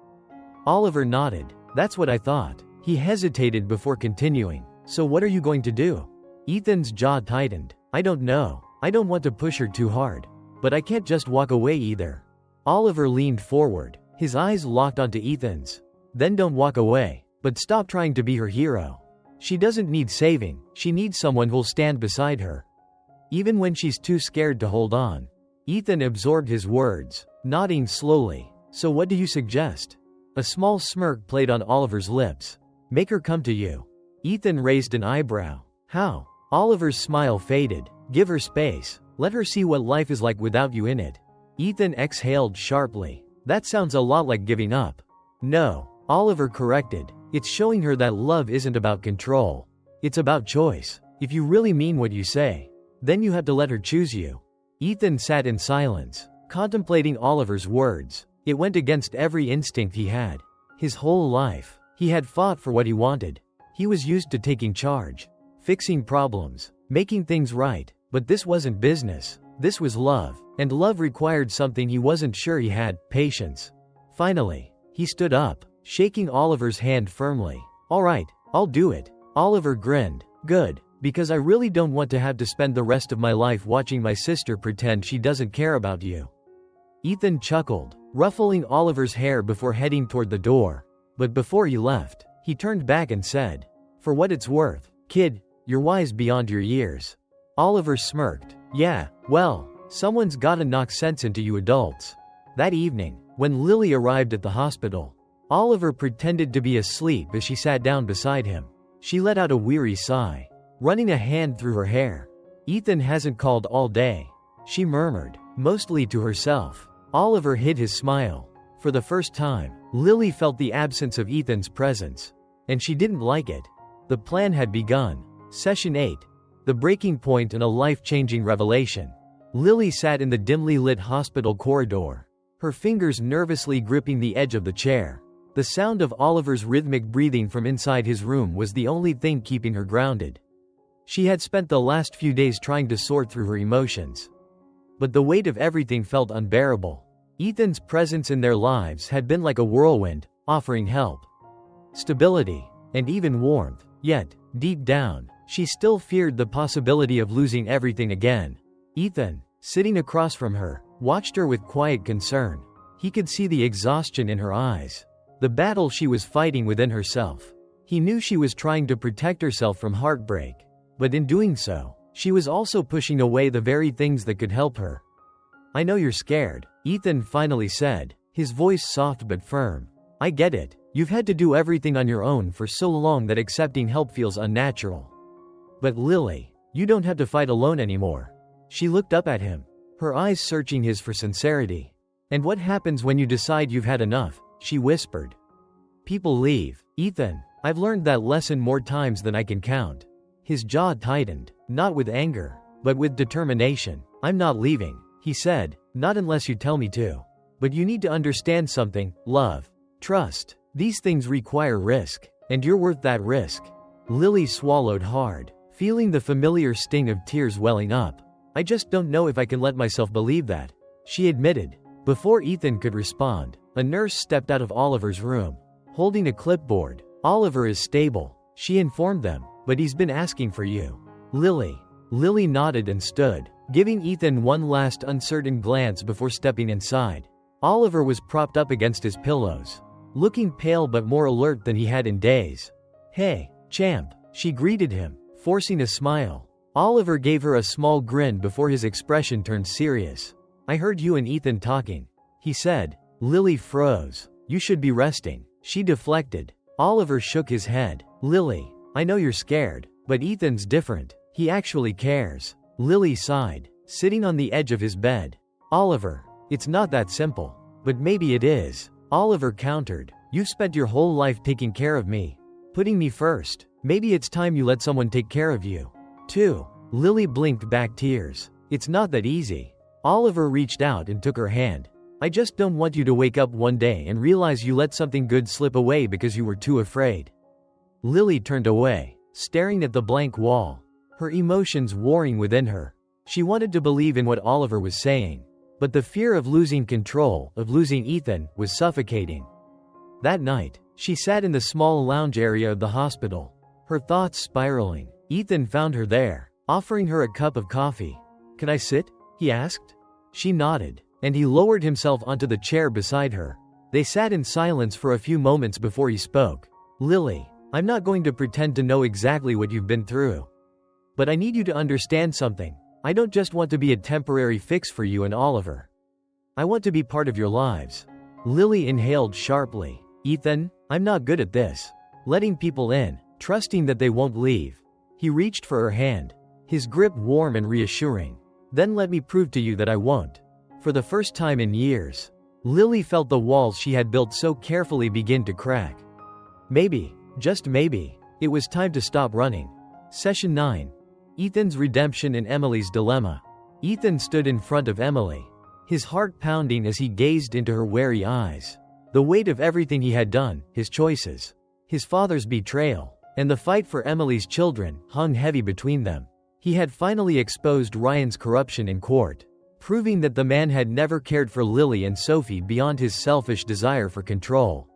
Oliver nodded. "That's what I thought." He hesitated before continuing. "So what are you going to do?" Ethan's jaw tightened. "I don't know. I don't want to push her too hard. But I can't just walk away either." Oliver leaned forward, his eyes locked onto Ethan's. "Then don't walk away. But stop trying to be her hero. She doesn't need saving, she needs someone who'll stand beside her, even when she's too scared to hold on." Ethan absorbed his words, nodding slowly. "So what do you suggest?" A small smirk played on Oliver's lips. "Make her come to you." Ethan raised an eyebrow. "How?" Oliver's smile faded. "Give her space. Let her see what life is like without you in it." Ethan exhaled sharply. "That sounds a lot like giving up." "No," Oliver corrected. "It's showing her that love isn't about control. It's about choice. If you really mean what you say, then you have to let her choose you." Ethan sat in silence, contemplating Oliver's words. It went against every instinct he had. His whole life, he had fought for what he wanted. He was used to taking charge, fixing problems, making things right. But this wasn't business. This was love. And love required something he wasn't sure he had: patience. Finally, he stood up, shaking Oliver's hand firmly. "All right, I'll do it." Oliver grinned. "Good. Because I really don't want to have to spend the rest of my life watching my sister pretend she doesn't care about you." Ethan chuckled, ruffling Oliver's hair before heading toward the door. But before he left, he turned back and said, "For what it's worth, kid, you're wise beyond your years." Oliver smirked. "Yeah, well, someone's gotta knock sense into you adults." That evening, when Lily arrived at the hospital, Oliver pretended to be asleep as she sat down beside him. She let out a weary sigh, running a hand through her hair. "Ethan hasn't called all day," she murmured, mostly to herself. Oliver hid his smile. For the first time, Lily felt the absence of Ethan's presence, and she didn't like it. The plan had begun. Session 8. The breaking point and a life-changing revelation. Lily sat in the dimly lit hospital corridor, her fingers nervously gripping the edge of the chair. The sound of Oliver's rhythmic breathing from inside his room was the only thing keeping her grounded. She had spent the last few days trying to sort through her emotions, but the weight of everything felt unbearable. Ethan's presence in their lives had been like a whirlwind, offering help, stability, and even warmth. Yet, deep down, she still feared the possibility of losing everything again. Ethan, sitting across from her, watched her with quiet concern. He could see the exhaustion in her eyes, the battle she was fighting within herself. He knew she was trying to protect herself from heartbreak, but in doing so, she was also pushing away the very things that could help her. "I know you're scared," Ethan finally said, his voice soft but firm. "I get it. You've had to do everything on your own for so long that accepting help feels unnatural. But Lily, you don't have to fight alone anymore." She looked up at him, her eyes searching his for sincerity. "And what happens when you decide you've had enough?" she whispered. "People leave, Ethan. I've learned that lesson more times than I can count." His jaw tightened, not with anger, but with determination. "I'm not leaving," he said, "not unless you tell me to. But you need to understand something: love, trust. These things require risk, and you're worth that risk." Lily swallowed hard, feeling the familiar sting of tears welling up. "I just don't know if I can let myself believe that," she admitted. Before Ethan could respond, a nurse stepped out of Oliver's room, holding a clipboard. "Oliver is stable," she informed them. but he's been asking for you. Lily. Lily nodded and stood, giving Ethan one last uncertain glance before stepping inside. Oliver was propped up against his pillows, looking pale but more alert than he had in days. "Hey, champ," she greeted him, forcing a smile. Oliver gave her a small grin before his expression turned serious. "I heard you and Ethan talking," he said. Lily froze. "You should be resting." She deflected. Oliver shook his head. "Lily, I know you're scared, but Ethan's different. He actually cares." Lily sighed, sitting on the edge of his bed. "Oliver, it's not that simple." "But maybe it is," Oliver countered. "You've spent your whole life taking care of me, putting me first. Maybe it's time you let someone take care of you, too." Lily blinked back tears. "It's not that easy." Oliver reached out and took her hand. "I just don't want you to wake up one day and realize you let something good slip away because you were too afraid." Lily turned away, staring at the blank wall, her emotions warring within her. She wanted to believe in what Oliver was saying, but the fear of losing control, of losing Ethan, was suffocating. That night, she sat in the small lounge area of the hospital, her thoughts spiraling. Ethan found her there, offering her a cup of coffee. "Can I sit?" he asked. She nodded, and he lowered himself onto the chair beside her. They sat in silence for a few moments before he spoke. "Lily, I'm not going to pretend to know exactly what you've been through. But I need you to understand something. I don't just want to be a temporary fix for you and Oliver. I want to be part of your lives." Lily inhaled sharply. "Ethan, I'm not good at this. Letting people in, trusting that they won't leave." He reached for her hand, his grip warm and reassuring. "Then let me prove to you that I won't." For the first time in years, Lily felt the walls she had built so carefully begin to crack. Maybe, just maybe, it was time to stop running. Session 9. Ethan's redemption and Emily's dilemma. Ethan stood in front of Emily, his heart pounding as he gazed into her wary eyes. The weight of everything he had done, his choices, his father's betrayal, and the fight for Emily's children, hung heavy between them. He had finally exposed Ryan's corruption in court, proving that the man had never cared for Lily and Sophie beyond his selfish desire for control.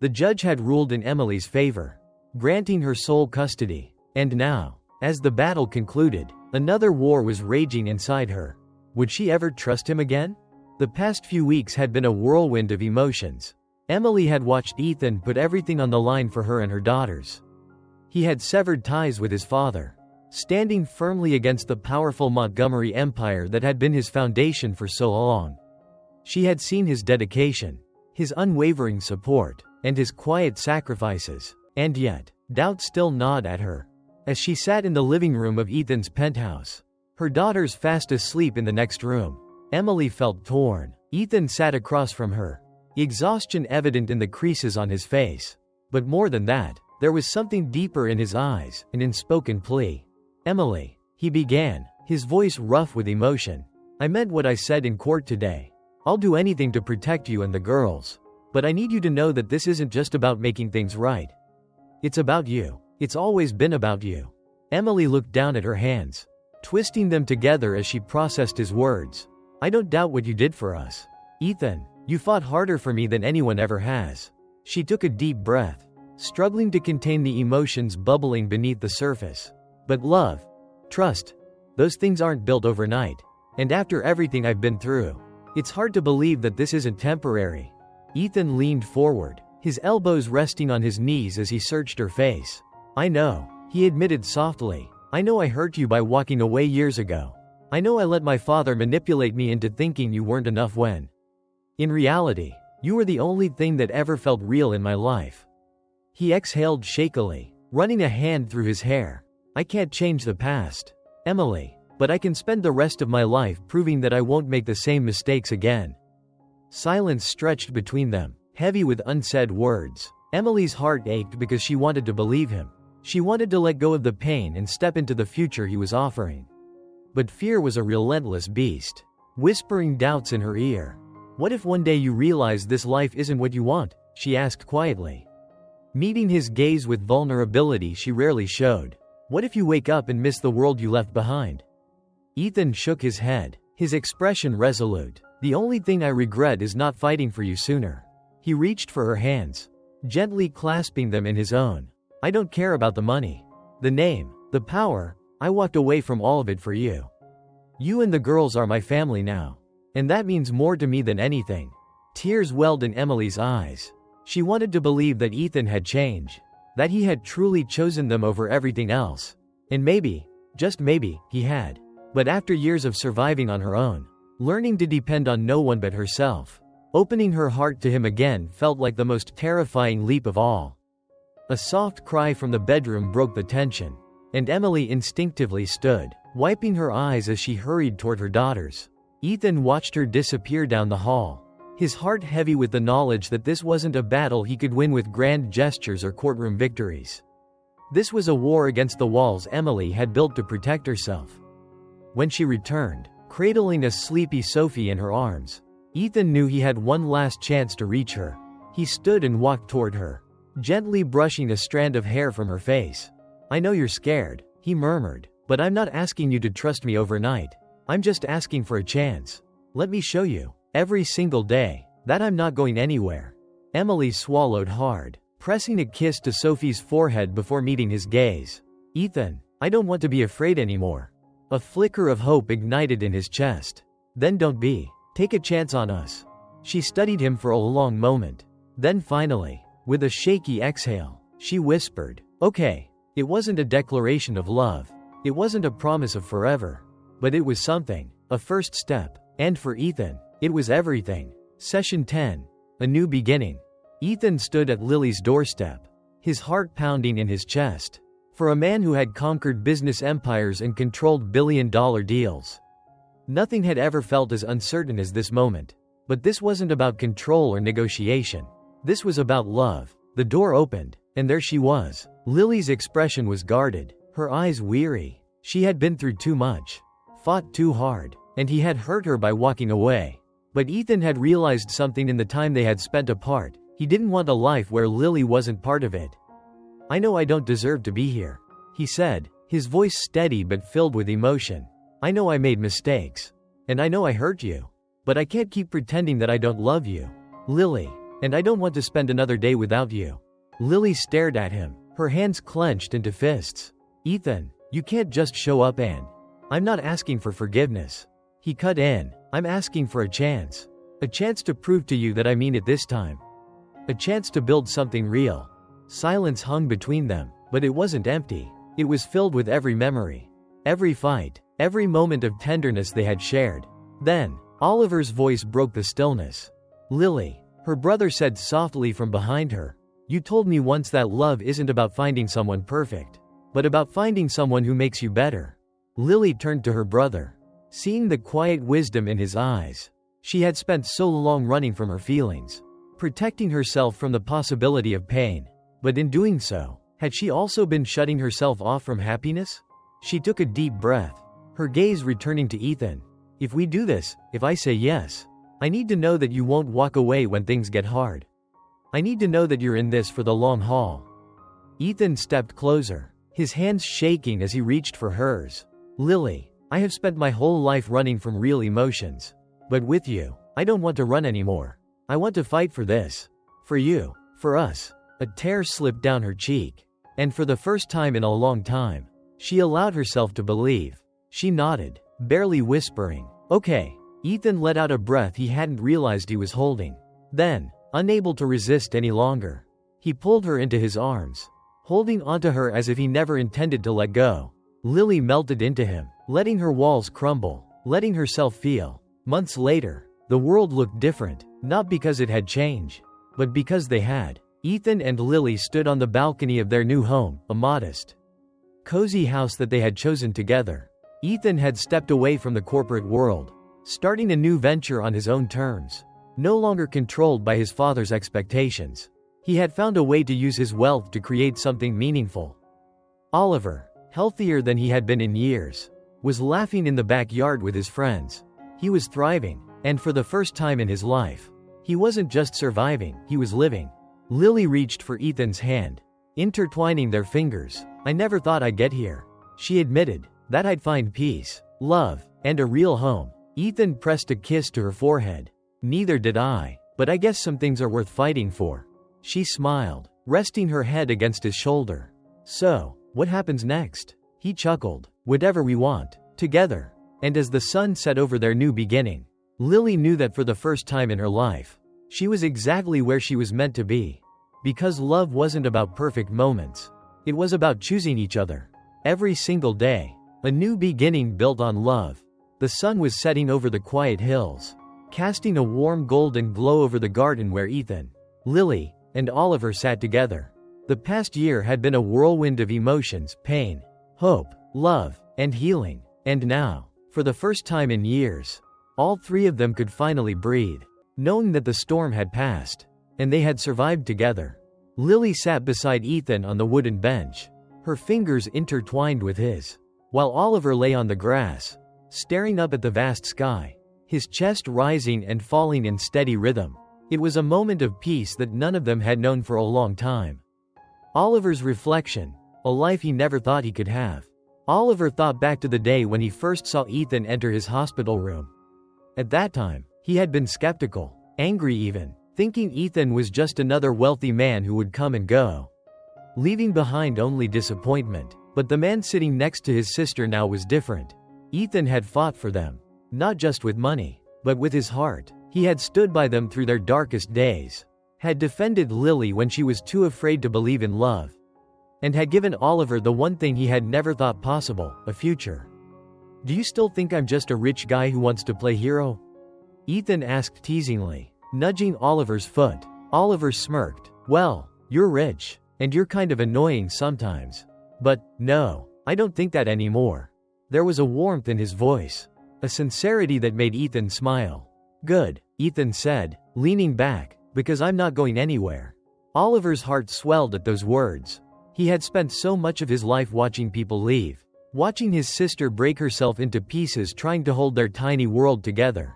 The judge had ruled in Emily's favor, granting her sole custody. And now, as the battle concluded, another war was raging inside her. Would she ever trust him again? The past few weeks had been a whirlwind of emotions. Emily had watched Ethan put everything on the line for her and her daughters. He had severed ties with his father, standing firmly against the powerful Montgomery empire that had been his foundation for so long. She had seen his dedication, his unwavering support, and his quiet sacrifices, and yet, doubt still gnawed at her. As she sat in the living room of Ethan's penthouse, her daughters fast asleep in the next room, Emily felt torn. Ethan sat across from her, exhaustion evident in the creases on his face. But more than that, there was something deeper in his eyes, an unspoken plea. "Emily," he began, his voice rough with emotion. "I meant what I said in court today. I'll do anything to protect you and the girls. But I need you to know that this isn't just about making things right. It's about you. It's always been about you." Emily looked down at her hands, twisting them together as she processed his words. "I don't doubt what you did for us. Ethan, you fought harder for me than anyone ever has." She took a deep breath, struggling to contain the emotions bubbling beneath the surface. "But love, trust, those things aren't built overnight. And after everything I've been through, it's hard to believe that this isn't temporary." Ethan leaned forward, his elbows resting on his knees as he searched her face. "I know," he admitted softly. "I know I hurt you by walking away years ago. I know I let my father manipulate me into thinking you weren't enough when, in reality, you were the only thing that ever felt real in my life." He exhaled shakily, running a hand through his hair. "I can't change the past, Emily, but I can spend the rest of my life proving that I won't make the same mistakes again." Silence stretched between them, heavy with unsaid words. Emily's heart ached because she wanted to believe him. She wanted to let go of the pain and step into the future he was offering. But fear was a relentless beast, whispering doubts in her ear. "What if one day you realize this life isn't what you want?" she asked quietly, meeting his gaze with vulnerability she rarely showed. "What if you wake up and miss the world you left behind?" Ethan shook his head, his expression resolute. "The only thing I regret is not fighting for you sooner." He reached for her hands, gently clasping them in his own. "I don't care about the money. The name, the power, I walked away from all of it for you. You and the girls are my family now. And that means more to me than anything. Tears welled in Emily's eyes. She wanted to believe that Ethan had changed, that he had truly chosen them over everything else. And maybe, just maybe, he had. But after years of surviving on her own, learning to depend on no one but herself, opening her heart to him again felt like the most terrifying leap of all. A soft cry from the bedroom broke the tension, and Emily instinctively stood, wiping her eyes as she hurried toward her daughters. Ethan watched her disappear down the hall, his heart heavy with the knowledge that this wasn't a battle he could win with grand gestures or courtroom victories. This was a war against the walls Emily had built to protect herself. When she returned, cradling a sleepy Sophie in her arms, Ethan knew he had one last chance to reach her. He stood and walked toward her, gently brushing a strand of hair from her face. I know you're scared, he murmured, but I'm not asking you to trust me overnight. I'm just asking for a chance. Let me show you, every single day, that I'm not going anywhere. Emily swallowed hard, pressing a kiss to Sophie's forehead before meeting his gaze. Ethan, I don't want to be afraid anymore. A flicker of hope ignited in his chest. Then don't be. Take a chance on us. She studied him for a long moment. Then finally, with a shaky exhale, she whispered, okay. It wasn't a declaration of love. It wasn't a promise of forever. But it was something, a first step. And for Ethan, it was everything. Session 10. A new beginning. Ethan stood at Lily's doorstep, his heart pounding in his chest. For a man who had conquered business empires and controlled billion-dollar deals, nothing had ever felt as uncertain as this moment. But this wasn't about control or negotiation. This was about love. The door opened, and there she was. Lily's expression was guarded, her eyes weary. She had been through too much, fought too hard, and he had hurt her by walking away. But Ethan had realized something in the time they had spent apart. He didn't want a life where Lily wasn't part of it. I know I don't deserve to be here, he said, his voice steady but filled with emotion. I know I made mistakes. And I know I hurt you. But I can't keep pretending that I don't love you, Lily. And I don't want to spend another day without you. Lily stared at him, her hands clenched into fists. Ethan, you can't just show up and... I'm not asking for forgiveness. He cut in. I'm asking for a chance. A chance to prove to you that I mean it this time. A chance to build something real. Silence hung between them, but it wasn't empty. It was filled with every memory, every fight, every moment of tenderness they had shared. Then, Oliver's voice broke the stillness. Lily, her brother said softly from behind her, you told me once that love isn't about finding someone perfect, but about finding someone who makes you better. Lily turned to her brother, seeing the quiet wisdom in his eyes. She had spent so long running from her feelings, protecting herself from the possibility of pain. But in doing so, had she also been shutting herself off from happiness? She took a deep breath, her gaze returning to Ethan. If we do this, if I say yes, I need to know that you won't walk away when things get hard. I need to know that you're in this for the long haul. Ethan stepped closer, his hands shaking as he reached for hers. Lily, I have spent my whole life running from real emotions. But with you, I don't want to run anymore. I want to fight for this. For you, for us. A tear slipped down her cheek. And for the first time in a long time, she allowed herself to believe. She nodded, barely whispering, okay. Ethan let out a breath he hadn't realized he was holding. Then, unable to resist any longer, he pulled her into his arms, holding onto her as if he never intended to let go. Lily melted into him, letting her walls crumble, letting herself feel. Months later, the world looked different, not because it had changed, but because they had. Ethan and Lily stood on the balcony of their new home, a modest, cozy house that they had chosen together. Ethan had stepped away from the corporate world, starting a new venture on his own terms, no longer controlled by his father's expectations. He had found a way to use his wealth to create something meaningful. Oliver, healthier than he had been in years, was laughing in the backyard with his friends. He was thriving, and for the first time in his life, he wasn't just surviving, he was living. Lily reached for Ethan's hand, intertwining their fingers. I never thought I'd get here, she admitted, that I'd find peace, love, and a real home. Ethan pressed a kiss to her forehead. Neither did I, but I guess some things are worth fighting for. She smiled, resting her head against his shoulder. So, What happens next? He chuckled. Whatever we want. Together. And as the sun set over their new beginning, Lily knew that for the first time in her life, she was exactly where she was meant to be. Because love wasn't about perfect moments. It was about choosing each other. Every single day. A new beginning built on love. The sun was setting over the quiet hills, casting a warm golden glow over the garden where Ethan, Lily, and Oliver sat together. The past year had been a whirlwind of emotions, pain, hope, love, and healing. And now, for the first time in years, all three of them could finally breathe, knowing that the storm had passed, and they had survived together. Lily sat beside Ethan on the wooden bench, her fingers intertwined with his, while Oliver lay on the grass, staring up at the vast sky, his chest rising and falling in steady rhythm. It was a moment of peace that none of them had known for a long time. Oliver's reflection, a life he never thought he could have. Oliver thought back to the day when he first saw Ethan enter his hospital room. At that time, he had been skeptical, angry even, thinking Ethan was just another wealthy man who would come and go, leaving behind only disappointment. But the man sitting next to his sister now was different. Ethan had fought for them, not just with money, but with his heart. He had stood by them through their darkest days, had defended Lily when she was too afraid to believe in love, and had given Oliver the one thing he had never thought possible, a future. "Do you still think I'm just a rich guy who wants to play hero?" Ethan asked teasingly, nudging Oliver's foot. Oliver smirked. "Well, you're rich, and you're kind of annoying sometimes. But, no, I don't think that anymore." There was a warmth in his voice, a sincerity that made Ethan smile. "Good," Ethan said, leaning back, "because I'm not going anywhere." Oliver's heart swelled at those words. He had spent so much of his life watching people leave, watching his sister break herself into pieces trying to hold their tiny world together.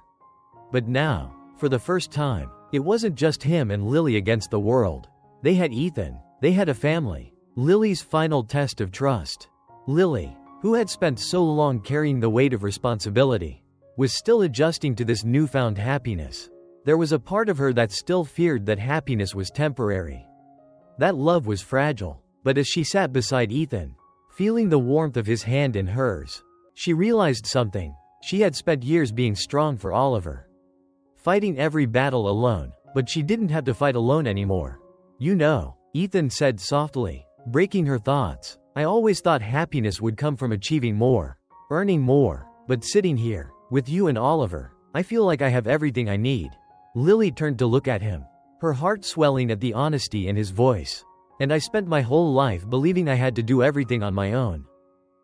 But now, for the first time, it wasn't just him and Lily against the world. They had Ethan. They had a family. Lily's final test of trust. Lily, who had spent so long carrying the weight of responsibility, was still adjusting to this newfound happiness. There was a part of her that still feared that happiness was temporary. That love was fragile. But as she sat beside Ethan, feeling the warmth of his hand in hers, she realized something. She had spent years being strong for Oliver, fighting every battle alone, but she didn't have to fight alone anymore. "You know," Ethan said softly, breaking her thoughts, "I always thought happiness would come from achieving more, earning more, but sitting here, with you and Oliver, I feel like I have everything I need." Lily turned to look at him, her heart swelling at the honesty in his voice. "And I spent my whole life believing I had to do everything on my own,"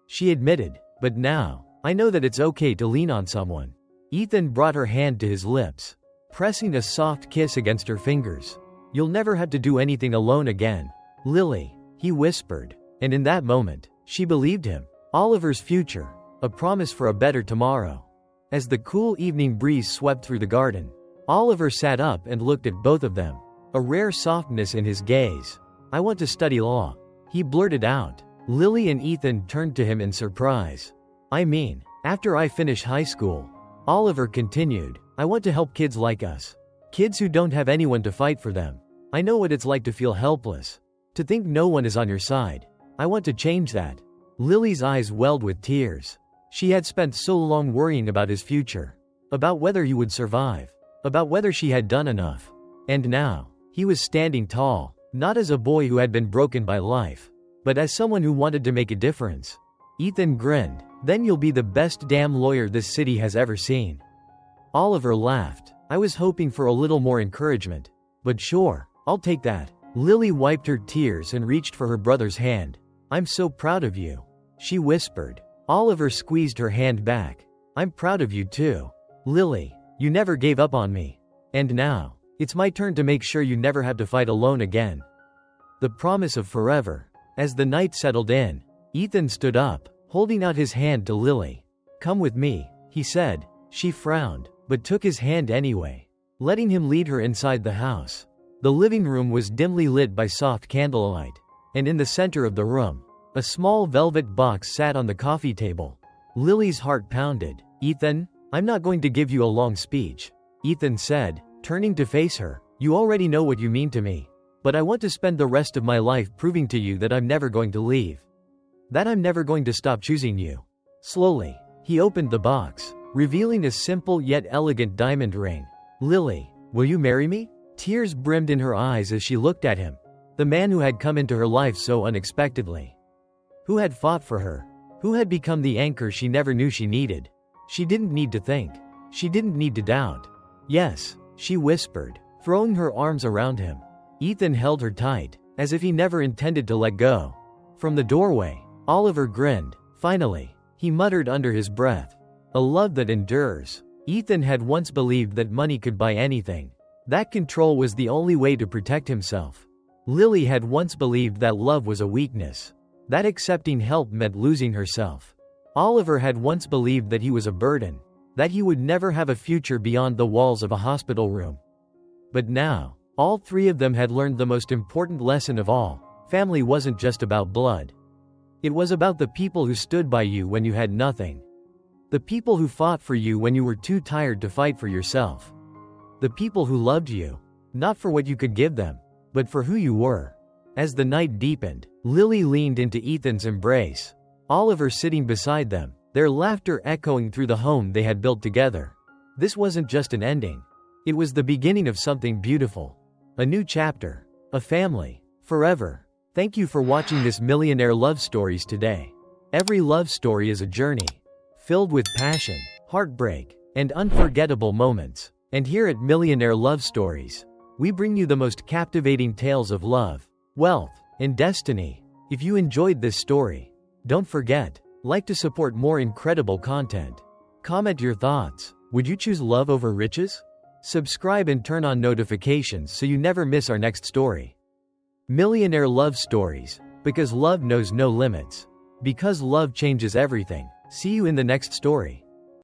she admitted, "but now, I know that it's okay to lean on someone." Ethan brought her hand to his lips, pressing a soft kiss against her fingers. "You'll never have to do anything alone again, Lily," he whispered. And in that moment, she believed him. Oliver's future, a promise for a better tomorrow. As the cool evening breeze swept through the garden, Oliver sat up and looked at both of them, a rare softness in his gaze. "I want to study law," he blurted out. Lily and Ethan turned to him in surprise. "I mean, after I finish high school," Oliver continued, "I want to help kids like us. Kids who don't have anyone to fight for them. I know what it's like to feel helpless, to think no one is on your side. I want to change that." Lily's eyes welled with tears. She had spent so long worrying about his future, about whether he would survive, about whether she had done enough. And now, he was standing tall, not as a boy who had been broken by life, but as someone who wanted to make a difference. Ethan grinned. "Then you'll be the best damn lawyer this city has ever seen." Oliver laughed. "I was hoping for a little more encouragement. But sure, I'll take that." Lily wiped her tears and reached for her brother's hand. "I'm so proud of you," she whispered. Oliver squeezed her hand back. "I'm proud of you too, Lily. You never gave up on me. And now, it's my turn to make sure you never have to fight alone again." The promise of forever. As the night settled in, Ethan stood up, holding out his hand to Lily. "Come with me," he said. She frowned, but took his hand anyway, letting him lead her inside the house. The living room was dimly lit by soft candlelight, and in the center of the room, a small velvet box sat on the coffee table. Lily's heart pounded. "Ethan, I'm not going to give you a long speech," Ethan said, turning to face her. "You already know what you mean to me. But I want to spend the rest of my life proving to you that I'm never going to leave." That I'm never going to stop choosing you. Slowly, he opened the box, revealing a simple yet elegant diamond ring. Lily, will you marry me? Tears brimmed in her eyes as she looked at him. The man who had come into her life so unexpectedly. Who had fought for her. Who had become the anchor she never knew she needed. She didn't need to think. She didn't need to doubt. Yes, she whispered, throwing her arms around him. Ethan held her tight, as if he never intended to let go. From the doorway, Oliver grinned. Finally, he muttered under his breath. A love that endures. Ethan had once believed that money could buy anything. That control was the only way to protect himself. Lily had once believed that love was a weakness. That accepting help meant losing herself. Oliver had once believed that he was a burden. That he would never have a future beyond the walls of a hospital room. But now, all three of them had learned the most important lesson of all. Family wasn't just about blood. It was about the people who stood by you when you had nothing. The people who fought for you when you were too tired to fight for yourself. The people who loved you, not for what you could give them, but for who you were. As the night deepened, Lily leaned into Ethan's embrace. Oliver sitting beside them, their laughter echoing through the home they had built together. This wasn't just an ending. It was the beginning of something beautiful. A new chapter. A family. Forever. Thank you for watching this Millionaire Love Stories today. Every love story is a journey, filled with passion, heartbreak, and unforgettable moments. And here at Millionaire Love Stories, we bring you the most captivating tales of love, wealth, and destiny. If you enjoyed this story, don't forget, like to support more incredible content. Comment your thoughts. Would you choose love over riches? Subscribe and turn on notifications so you never miss our next story. Millionaire Love Stories, because love knows no limits. Because love changes everything. See you in the next story.